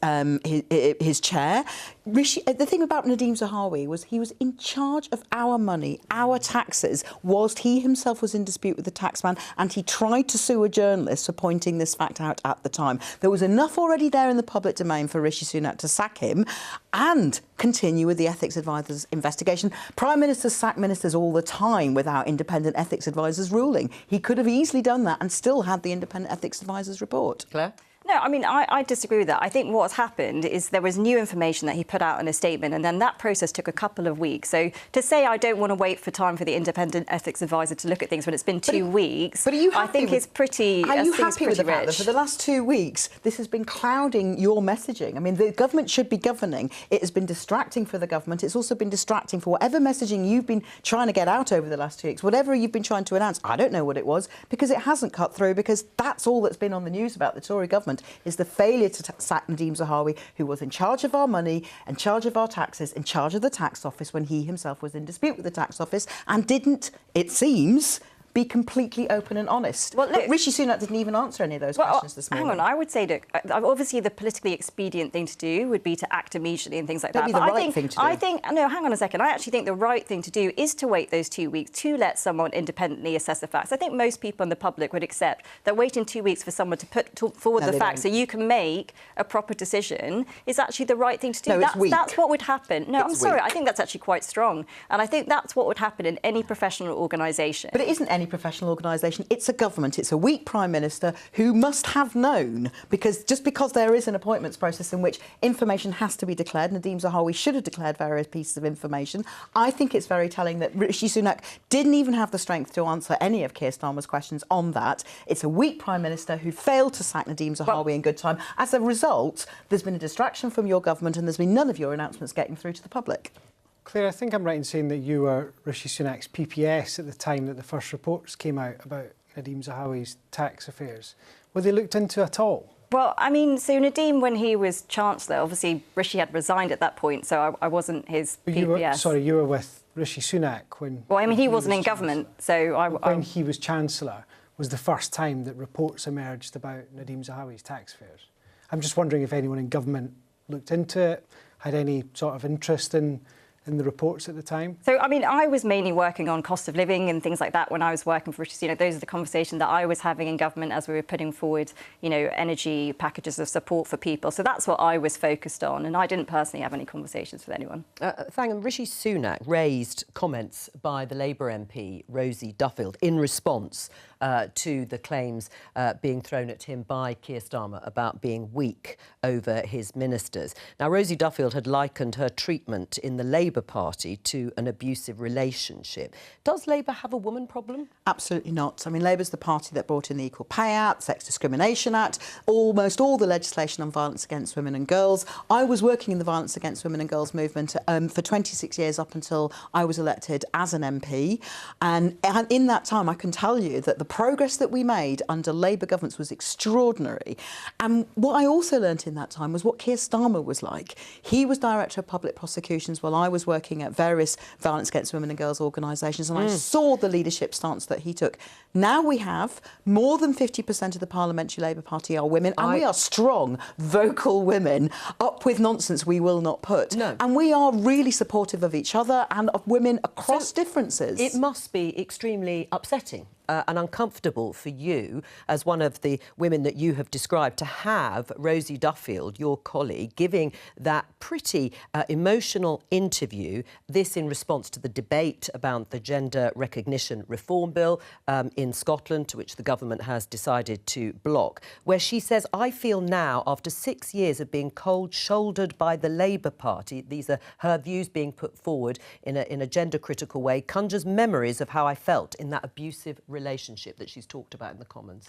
chair. The thing about Nadeem Zahawi was he was in charge of our money, our taxes, whilst he himself was in dispute with the taxman, and he tried to sue a journalist for pointing this fact out at the time. There was enough already there in the public domain for Rishi Sunak to sack him and continue with the ethics advisor's investigation. Prime Ministers sack ministers all the time without independent ethics advisors ruling. He could have easily done that and still had the independent ethics advisor's report. Claire? No, I mean, I disagree with that. I think what's happened is there was new information that he put out in a statement, and then that process took a couple of weeks. So to say I don't want to wait for time for the independent ethics advisor to look at things when it's been 2 weeks, but are you I think it's pretty Are you happy with the fact that rich. for the last 2 weeks this has been clouding your messaging? I mean, the government should be governing. It has been distracting for the government. It's also been distracting for whatever messaging you've been trying to get out over the last 2 weeks. Whatever you've been trying to announce, I don't know what it was, because it hasn't cut through, because that's all that's been on the news about the Tory government is the failure to sack Nadeem Zahawi, who was in charge of our money, in charge of our taxes, in charge of the tax office when he himself was in dispute with the tax office and didn't, it seems, be completely open and honest. Well, but Rishi Sunak didn't even answer any of those questions this morning. Hang on, I would say that obviously the politically expedient thing to do would be to act immediately and things like That'd that. be the right thing to do. No, hang on a second. I actually think the right thing to do is to wait those 2 weeks to let someone independently assess the facts. I think most people in the public would accept that waiting 2 weeks for someone to put forward the facts so you can make a proper decision is actually the right thing to do. No, it's weak. That's what would happen. No, I'm sorry. Weak. I think that's actually quite strong. And I think that's what would happen in any professional organisation. But it isn't any professional organisation. It's a government. It's a weak Prime Minister who must have known, because just because there is an appointments process in which information has to be declared, Nadeem Zahawi should have declared various pieces of information. I think it's very telling that Rishi Sunak didn't even have the strength to answer any of Keir Starmer's questions on that. It's a weak Prime Minister who failed to sack Nadeem Zahawi in good time. As a result, there's been a distraction from your government and there's been none of your announcements getting through to the public. Claire, I think I'm right in saying that you were Rishi Sunak's PPS at the time that the first reports came out about Nadeem Zahawi's tax affairs. Were they looked into at all? Well, I mean, so Nadeem, when he was Chancellor, obviously Rishi had resigned at that point, so I wasn't his PPS. You were with Rishi Sunak when... Well, I mean, he wasn't in government, so when he was Chancellor was the first time that reports emerged about Nadeem Zahawi's tax affairs. I'm just wondering if anyone in government looked into it, had any sort of interest in the reports at the time? So, I mean, I was mainly working on cost of living and things like that when I was working for Rishi Sunak. Those are the conversations that I was having in government as we were putting forward, you know, energy packages of support for people. So that's what I was focused on, and I didn't personally have any conversations with anyone. Fangham, Rishi Sunak raised comments by the Labour MP, Rosie Duffield, in response to the claims being thrown at him by Keir Starmer about being weak over his ministers. Now, Rosie Duffield had likened her treatment in the Labour Party to an abusive relationship. Does Labour have a woman problem? Absolutely not. I mean, Labour's the party that brought in the Equal Pay Act, Sex Discrimination Act, almost all the legislation on violence against women and girls. I was working in the violence against women and girls movement for 26 years up until I was elected as an MP. And in that time, I can tell you that the progress that we made under Labour governments was extraordinary. And what I also learnt in that time was what Keir Starmer was like. He was Director of Public Prosecutions while I was working at various violence against women and girls organisations, and I saw the leadership stance that he took. Now we have more than 50% of the Parliamentary Labour Party are women, and we are strong, vocal women. Up with nonsense we will not put. No. And we are really supportive of each other and of women across differences. It must be extremely upsetting and uncomfortable for you, as one of the women that you have described, to have Rosie Duffield, your colleague, giving that pretty emotional interview, this in response to the debate about the Gender Recognition Reform Bill in Scotland, to which the government has decided to block, where she says, I feel now, after 6 years of being cold-shouldered by the Labour Party, these are her views being put forward in a gender-critical way, conjures memories of how I felt in that abusive relationship that she's talked about in the Commons.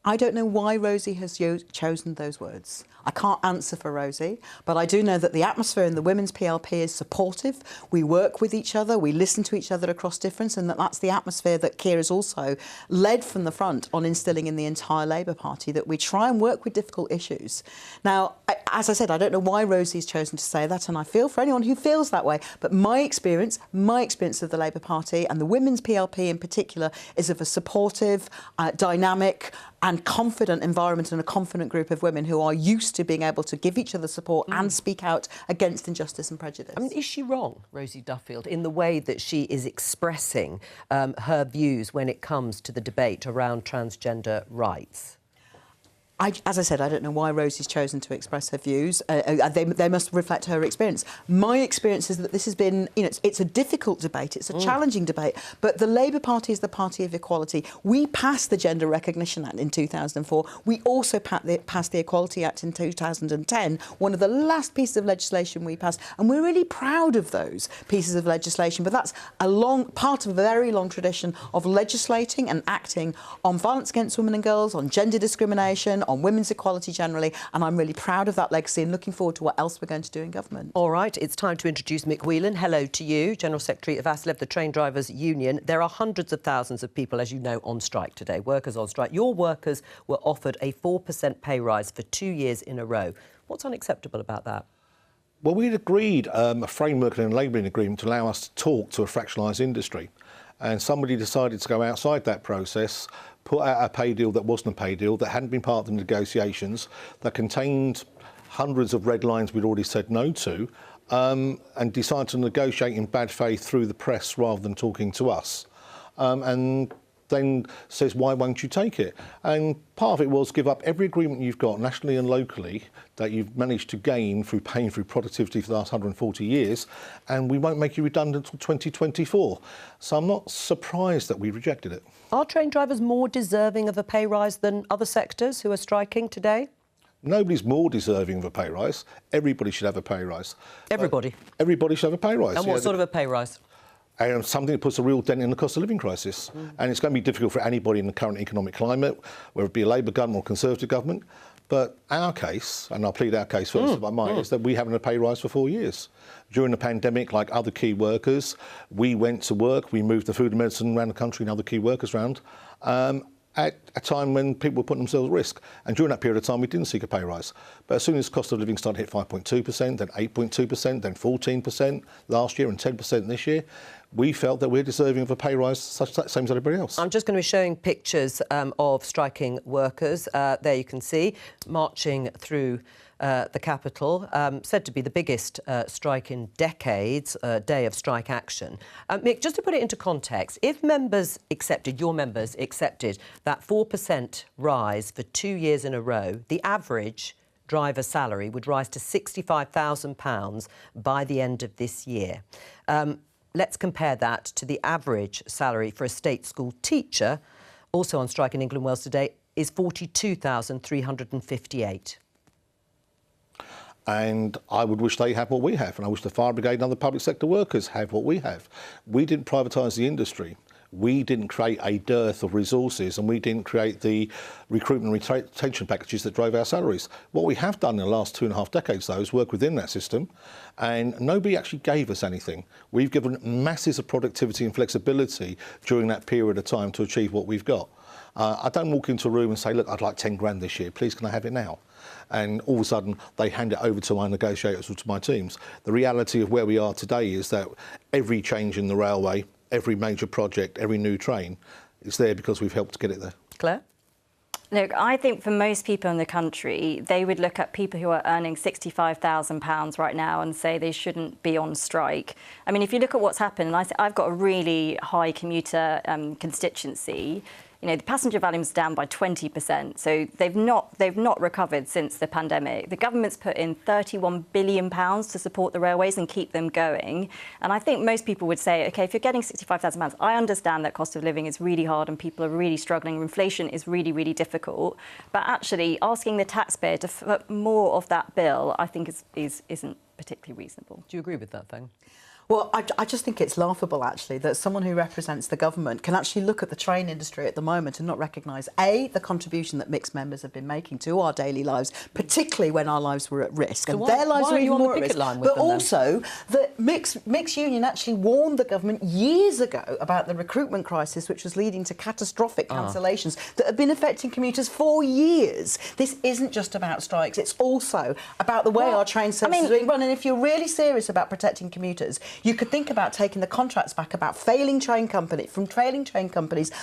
I don't know why Rosie has chosen those words. I can't answer for Rosie, but I do know that the atmosphere in the Women's PLP is supportive. We work with each other, we listen to each other across difference, and that's the atmosphere that Keir has also led from the front on instilling in the entire Labour Party, that we try and work with difficult issues. Now, as I said, I don't know why Rosie's chosen to say that, and I feel for anyone who feels that way, but my experience of the Labour Party and the Women's PLP in particular is of a supportive, dynamic and confident environment and a confident group of women who are used to being able to give each other support and speak out against injustice and prejudice. I mean, is she wrong, Rosie Duffield, in the way that she is expressing her views when it comes to the debate around transgender rights? As I said, I don't know why Rosie's chosen to express her views. They must reflect her experience. My experience is that this has been, it's a difficult debate, it's a challenging debate, but the Labour Party is the party of equality. We passed the Gender Recognition Act in 2004. We also passed the Equality Act in 2010, one of the last pieces of legislation we passed, and we're really proud of those pieces of legislation, but that's part of a very long tradition of legislating and acting on violence against women and girls, on gender discrimination, on women's equality generally, and I'm really proud of that legacy and looking forward to what else we're going to do in government. All right, it's time to introduce Mick Whelan. Hello to you, General Secretary of ASLEF, the Train Drivers Union. There are hundreds of thousands of people, as you know, on strike today, workers on strike. Your workers were offered a 4% pay rise for 2 years in a row. What's unacceptable about that? Well, we'd agreed a framework and a labelling agreement to allow us to talk to a fractionalised industry, and somebody decided to go outside that process, put out a pay deal that wasn't a pay deal, that hadn't been part of the negotiations, that contained hundreds of red lines we'd already said no to, and decided to negotiate in bad faith through the press rather than talking to us. And then says, why won't you take it? And part of it was give up every agreement you've got nationally and locally that you've managed to gain through paying through productivity for the last 140 years, and we won't make you redundant until 2024. So I'm not surprised that we rejected it. Are train drivers more deserving of a pay rise than other sectors who are striking today? Nobody's more deserving of a pay rise. Everybody should have a pay rise. Everybody? Everybody should have a pay rise. And what sort of a pay rise? Something that puts a real dent in the cost of living crisis. And it's going to be difficult for anybody in the current economic climate, whether it be a Labour government or Conservative government. But our case, and I'll plead our case first about mine, is that we haven't had a pay rise for 4 years. During the pandemic, like other key workers, we went to work, we moved the food and medicine around the country and other key workers around, at a time when people were putting themselves at risk. And during that period of time, we didn't seek a pay rise. But as soon as cost of living started to hit 5.2%, then 8.2%, then 14% last year and 10% this year, we felt that we're deserving of a pay rise same as everybody else. I'm just going to be showing pictures of striking workers. There you can see, marching through the capital, said to be the biggest strike in decades, day of strike action. Mick, just to put it into context, if your members accepted that 4% rise for 2 years in a row, the average driver salary would rise to £65,000 by the end of this year. Let's compare that to the average salary for a state school teacher, also on strike in England and Wales today, is £42,358. And I would wish they had what we have, and I wish the fire brigade and other public sector workers had what we have. We didn't privatise the industry. We didn't create a dearth of resources, and we didn't create the recruitment and retention packages that drove our salaries. What we have done in the last 2.5 decades, though, is work within that system, and nobody actually gave us anything. We've given masses of productivity and flexibility during that period of time to achieve what we've got. I don't walk into a room and say, look, I'd like 10 grand this year, please can I have it now? And all of a sudden they hand it over to my negotiators or to my teams. The reality of where we are today is that every change in the railway, every major project, every new train is there because we've helped to get it there. Claire? Look, I think for most people in the country, they would look at people who are earning £65,000 right now and say they shouldn't be on strike. I mean, if you look at what's happened, and I've got a really high commuter constituency, you know, the passenger volume's down by 20%. So they've not recovered since the pandemic. The government's put in £31 billion to support the railways and keep them going. And I think most people would say, OK, if you're getting £65,000, I understand that cost of living is really hard and people are really struggling. Inflation is really, really difficult. But actually, asking the taxpayer to foot more of that bill, I think isn't particularly reasonable. Do you agree with that, Thang? Well, I just think it's laughable, actually, that someone who represents the government can actually look at the train industry at the moment and not recognise, A, the contribution that mixed members have been making to our daily lives, particularly when our lives were at risk. So and why, their lives why were are you even on the more at picket risk. line with But them, also that Mixed Union actually warned the government years ago about the recruitment crisis, which was leading to catastrophic cancellations that have been affecting commuters for years. This isn't just about strikes, it's also about the way our train services are being run. And if you're really serious about protecting commuters, you could think about taking the contracts back about failing train companies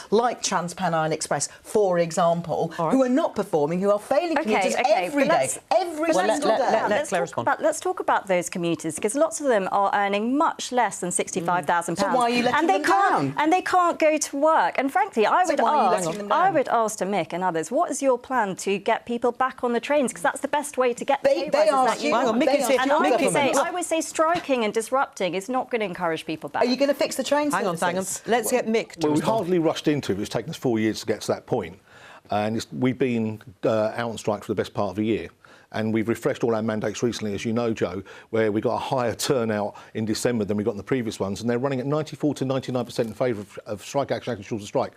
like TransPennine Express, for example, who are not performing, who are failing commuters every day, every single day. Let's talk about those commuters, because lots of them are earning much less than £65,000. So why are you letting them down? And they can't go to work. And frankly, I would ask to Mick and others, what is your plan to get people back on the trains? Because that's the best way to get they ask you. I would say striking and disrupting is not going to encourage people back. Are you going to fix the train services? Hang on. Let's get Mick to Well, we respond. hardly rushed into it. It's taken us 4 years to get to that point. And we've been out on strike for the best part of a year. And we've refreshed all our mandates recently, as you know, Joe, where we got a higher turnout in December than we got in the previous ones. And they're running at 94 to 99% in favour of strike action short of strike.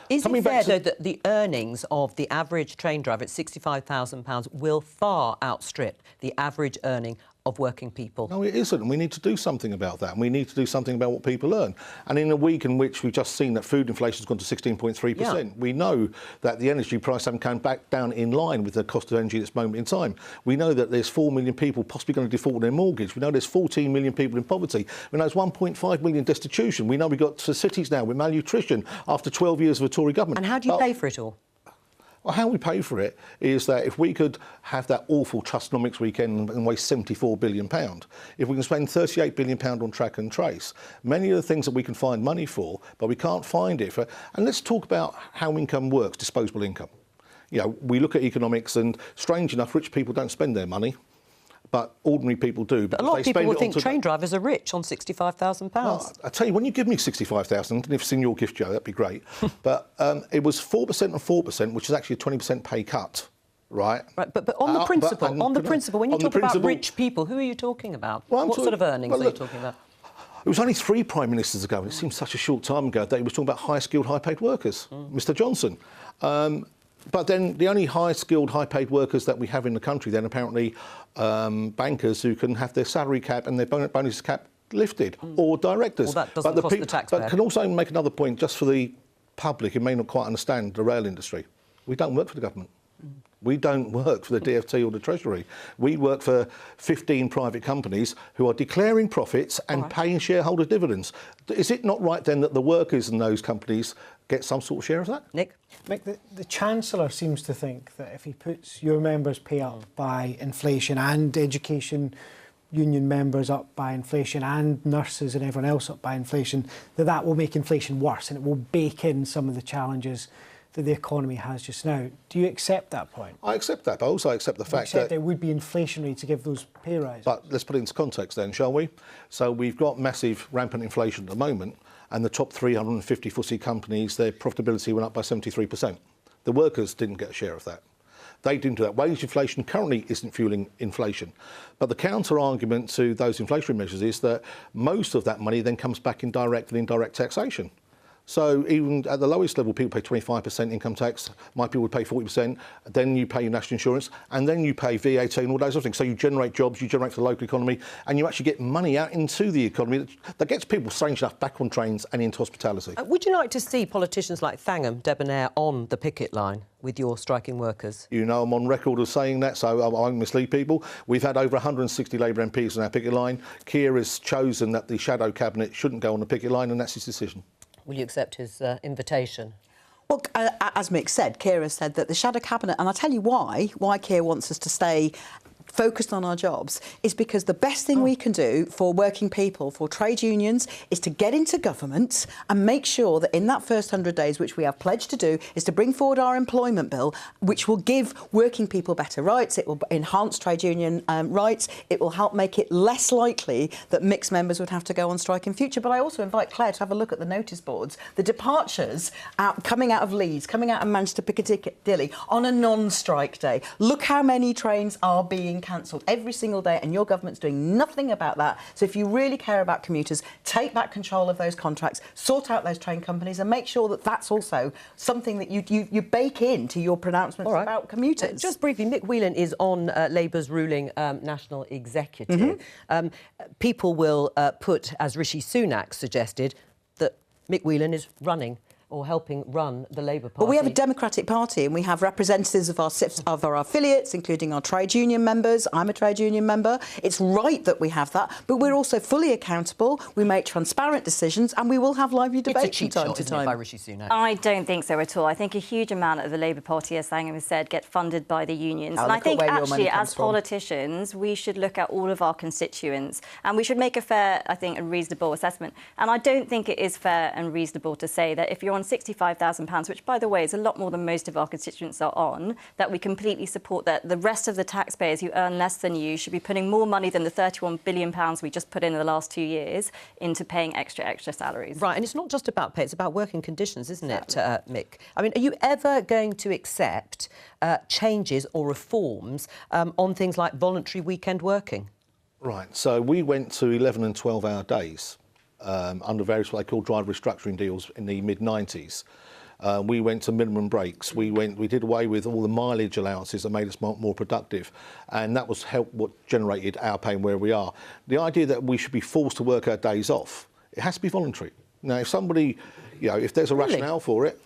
Is it fair, though, that the earnings of the average train driver at £65,000 will far outstrip the average earning of working people? No, it isn't. And we need to do something about that. And we need to do something about what people earn. And in a week in which we've just seen that food inflation has gone to 16.3%, we know that the energy price hasn't come back down in line with the cost of energy at this moment in time. We know that there's 4 million people possibly going to default their mortgage. We know there's 14 million people in poverty. We know there's 1.5 million destitution. We know we've got cities now with malnutrition after 12 years of a Tory government. And how do you pay for it all? Well, how we pay for it is that if we could have that awful Trustnomics weekend and waste £74 billion, if we can spend £38 billion on track and trace, many of the things that we can find money for, but we can't find it for. And let's talk about how income works, disposable income. You know, we look at economics and, strange enough, rich people don't spend their money, but ordinary people do. But a lot of people will think train drivers are rich on £65,000. Well, I tell you, when you give me £65,000, and if it's in your gift, Joe, that'd be great. But it was 4% and 4%, which is actually a 20% pay cut, right? Right, but on the principle, when you talk about rich people, who are you talking about? What sort of earnings are you talking about? It was only 3 prime ministers ago, and it seems such a short time ago, that he was talking about high-skilled, high-paid workers, Mr Johnson. But then the only high-skilled, high-paid workers that we have in the country then apparently bankers who can have their salary cap and their bonus cap lifted, or directors. Well, that doesn't cost the taxpayer. But can also make another point, just for the public who may not quite understand the rail industry. We don't work for the government. We don't work for the DfT or the Treasury. We work for 15 private companies who are declaring profits and paying shareholder dividends. Is it not right then that the workers in those companies get some sort of share of that? Nick? Mick, the Chancellor seems to think that if he puts your members' pay up by inflation and education union members up by inflation and nurses and everyone else up by inflation, that will make inflation worse and it will bake in some of the challenges that the economy has just now. Do you accept that point? I accept that, but also I accept the fact that it would be inflationary to give those pay rises. But let's put it into context then, shall we? So we've got massive rampant inflation at the moment, and the top 350 FTSE companies, their profitability went up by 73%. The workers didn't get a share of that. They didn't do that. Wage inflation currently isn't fueling inflation. But the counter-argument to those inflationary measures is that most of that money then comes back in direct and indirect taxation. So even at the lowest level, people pay 25% income tax. My people would pay 40%. Then you pay your national insurance, and then you pay VAT and all those other things. So you generate jobs, you generate for the local economy, and you actually get money out into the economy that gets people, strange enough, back on trains and into hospitality. Would you like to see politicians like Thangham, Debonair on the picket line with your striking workers? You know, I'm on record of saying that, so I won't mislead people. We've had over 160 Labour MPs on our picket line. Keir has chosen that the shadow cabinet shouldn't go on the picket line, and that's his decision. Will you accept his invitation? Well, as Mick said, Keir has said that the shadow cabinet, and I'll tell you why Keir wants us to stay focused on our jobs, is because the best thing we can do for working people, for trade unions, is to get into government and make sure that in that first 100 days, which we have pledged to do, is to bring forward our employment bill, which will give working people better rights, it will enhance trade union rights, it will help make it less likely that mixed members would have to go on strike in future. But I also invite Claire to have a look at the notice boards, the departures coming out of Leeds, coming out of Manchester Piccadilly on a non-strike day. Look how many trains are being cancelled every single day, and your government's doing nothing about that. So if you really care about commuters, take back control of those contracts, sort out those train companies, and make sure that that's also something that you bake into your pronouncements about commuters. Just briefly, Mick Whelan is on Labour's ruling National Executive. People will put, as Rishi Sunak suggested, that Mick Whelan is running or helping run the Labour Party. But we have a democratic party and we have representatives of our affiliates, including our trade union members. I'm a trade union member. It's right that we have that, but we're also fully accountable. We make transparent decisions and we will have lively debates from time to time. By Rishi Sunak. I don't think so at all. I think a huge amount of the Labour Party, as Sangam has said, get funded by the unions. And I think actually, as politicians, we should look at all of our constituents and we should make a fair, I think, and reasonable assessment. And I don't think it is fair and reasonable to say that if you're on £65,000, which, by the way, is a lot more than most of our constituents are on, that we completely support that the rest of the taxpayers who earn less than you should be putting more money than the £31 billion we just put in the last 2 years into paying extra salaries. Right, and it's not just about pay, it's about working conditions, isn't it, Mick? I mean, are you ever going to accept changes or reforms on things like voluntary weekend working? Right, so we went to 11 and 12-hour days. Under various what they call driver restructuring deals in the mid-90s. We went to minimum breaks. We did away with all the mileage allowances that made us more productive, and that was what generated our pay and where we are. The idea that we should be forced to work our days off, it has to be voluntary. Now, if somebody, if there's a rationale for it,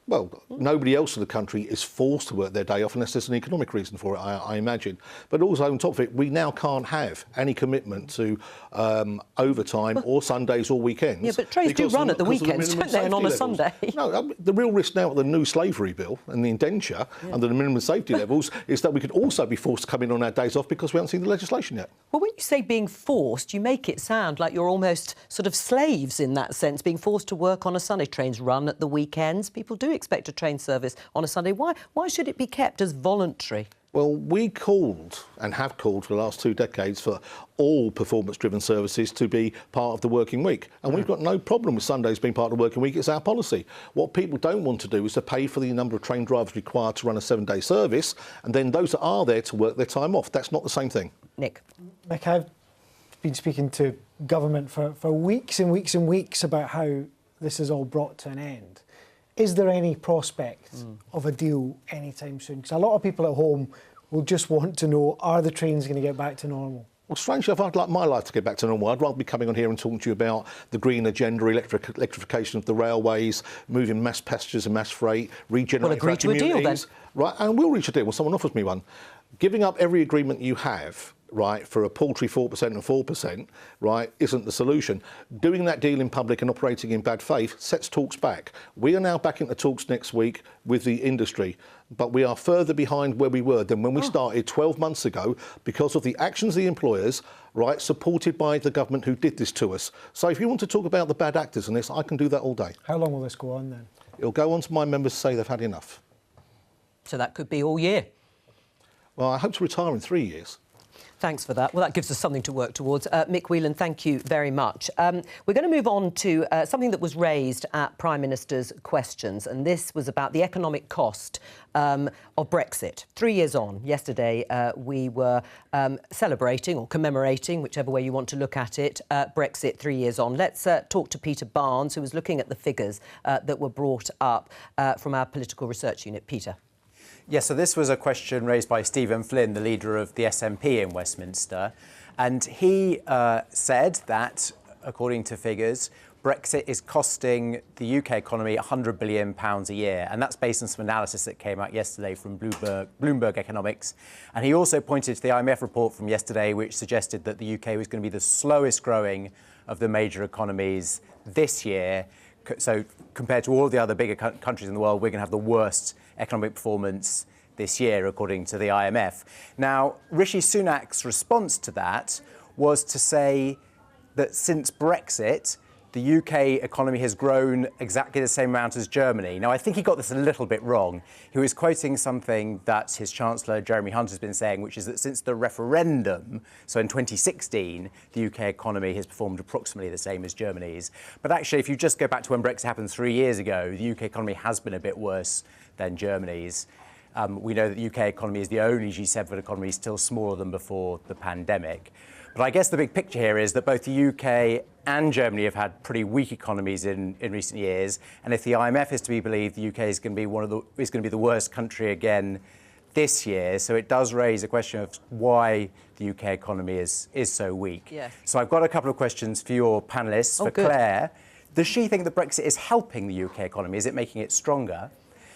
well, nobody else in the country is forced to work their day off unless there's an economic reason for it, I imagine. But also on top of it, we now can't have any commitment to overtime or Sundays or weekends. Yeah, but trains do run at the weekends, don't they, and on a Sunday? No, the real risk now with the new slavery bill and the indenture under the minimum safety levels is that we could also be forced to come in on our days off because we haven't seen the legislation yet. Well, when you say being forced, you make it sound like you're almost sort of slaves in that sense, being forced to work on a Sunday. Trains run at the weekends. People do expect a train service on a Sunday. Why should it be kept as voluntary? Well, we called and have called for the last 2 decades for all performance-driven services to be part of the working week. And we've got no problem with Sundays being part of the working week. It's our policy. What people don't want to do is to pay for the number of train drivers required to run a 7-day service, and then those that are there to work their time off. That's not the same thing. Nick? Mick, I've been speaking to government for weeks and weeks and weeks about how this is all brought to an end. Is there any prospect of a deal anytime soon? Because a lot of people at home will just want to know, are the trains going to get back to normal? Well, strangely, if I'd like my life to get back to normal, I'd rather be coming on here and talking to you about the green agenda, electrification of the railways, moving mass passengers and mass freight, regenerating agree to a deal, then. Right, and we'll reach a deal when someone offers me one. Giving up every agreement you have, right, for a paltry 4% and 4%, right, isn't the solution. Doing that deal in public and operating in bad faith sets talks back. We are now back into talks next week with the industry, but we are further behind where we were than when we started 12 months ago because of the actions of the employers, right, supported by the government who did this to us. So if you want to talk about the bad actors in this, I can do that all day. How long will this go on then? It'll go on to my members say they've had enough. So that could be all year? Well, I hope to retire in 3 years. Thanks for that. Well, that gives us something to work towards. Mick Whelan, thank you very much. We're going to move on to something that was raised at Prime Minister's questions, and this was about the economic cost of Brexit. 3 years on, yesterday, we were celebrating or commemorating, whichever way you want to look at it, Brexit 3 years on. Let's talk to Peter Barnes, who was looking at the figures that were brought up from our political research unit. Peter. Yes, so this was a question raised by Stephen Flynn, the leader of the SNP in Westminster, and he said that, according to figures, Brexit is costing the UK economy £100 billion a year, and that's based on some analysis that came out yesterday from Bloomberg Economics. And he also pointed to the IMF report from yesterday, which suggested that the UK was going to be the slowest growing of the major economies this year, So compared to all the other bigger countries in the world, we're going to have the worst economic performance this year, according to the IMF. Now, Rishi Sunak's response to that was to say that since Brexit, the UK economy has grown exactly the same amount as Germany. Now, I think he got this a little bit wrong. He was quoting something that his Chancellor, Jeremy Hunt, has been saying, which is that since the referendum, so in 2016, the UK economy has performed approximately the same as Germany's. But actually, if you just go back to when Brexit happened 3 years ago, the UK economy has been a bit worse than Germany's. We know that the UK economy is the only G7 economy still smaller than before the pandemic. But I guess the big picture here is that both the UK and Germany have had pretty weak economies in recent years. And if the IMF is to be believed, the UK is going to be the worst country again this year. So it does raise a question of why the UK economy is so weak. Yes. So I've got a couple of questions for your panellists. For good. Claire, does she think that Brexit is helping the UK economy? Is it making it stronger?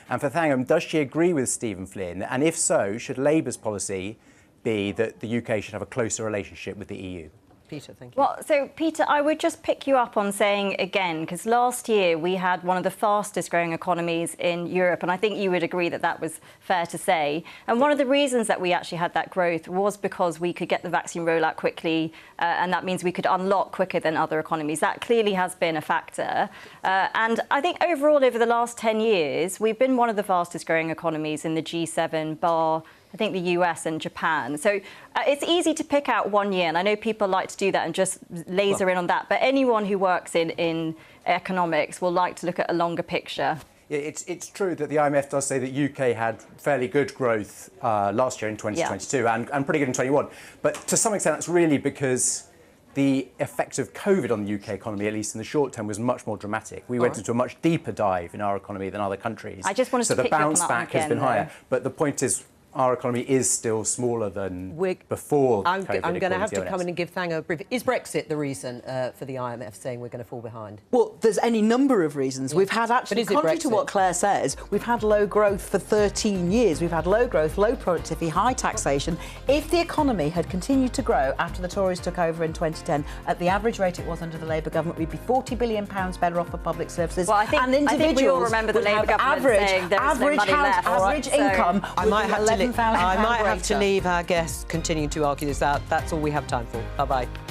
And for Thangham, does she agree with Stephen Flynn? And if so, should Labour's policy be that the UK should have a closer relationship with the EU? Peter, thank you. Well, so, Peter, I would just pick you up on saying again, because last year we had one of the fastest growing economies in Europe, and I think you would agree that that was fair to say. And one of the reasons that we actually had that growth was because we could get the vaccine rollout quickly, and that means we could unlock quicker than other economies. That clearly has been a factor. And I think overall, over the last 10 years, we've been one of the fastest growing economies in the G7, bar I think the US and Japan. So it's easy to pick out 1 year, and I know people like to do that and just laser in on that. But anyone who works in economics will like to look at a longer picture. Yeah, it's true that the IMF does say that UK had fairly good growth last year in 2022 and pretty good in 21. But to some extent, that's really because the effect of COVID on the UK economy, at least in the short term, was much more dramatic. We went into a much deeper dive in our economy than other countries. I just wanted to pick you up on bounce that one back has again, been higher. though. But the point is, our economy is still smaller than before I'm COVID. going to have to ONS. come in and give Thang a brief. Is Brexit the reason for the IMF saying we're going to fall behind? Well, there's any number of reasons. We've had actually, contrary to what Claire says, we've had low growth for 13 years. We've had low growth, low productivity, high taxation. If the economy had continued to grow after the Tories took over in 2010, at the average rate it was under the Labour government, we'd be £40 billion better off for public services. Well, I think, and individuals we all remember the would Labour have government saying there is no money left. average income I might have to leave. I might have to greater. leave our guests continuing to argue this out. That's all we have time for. Bye-bye.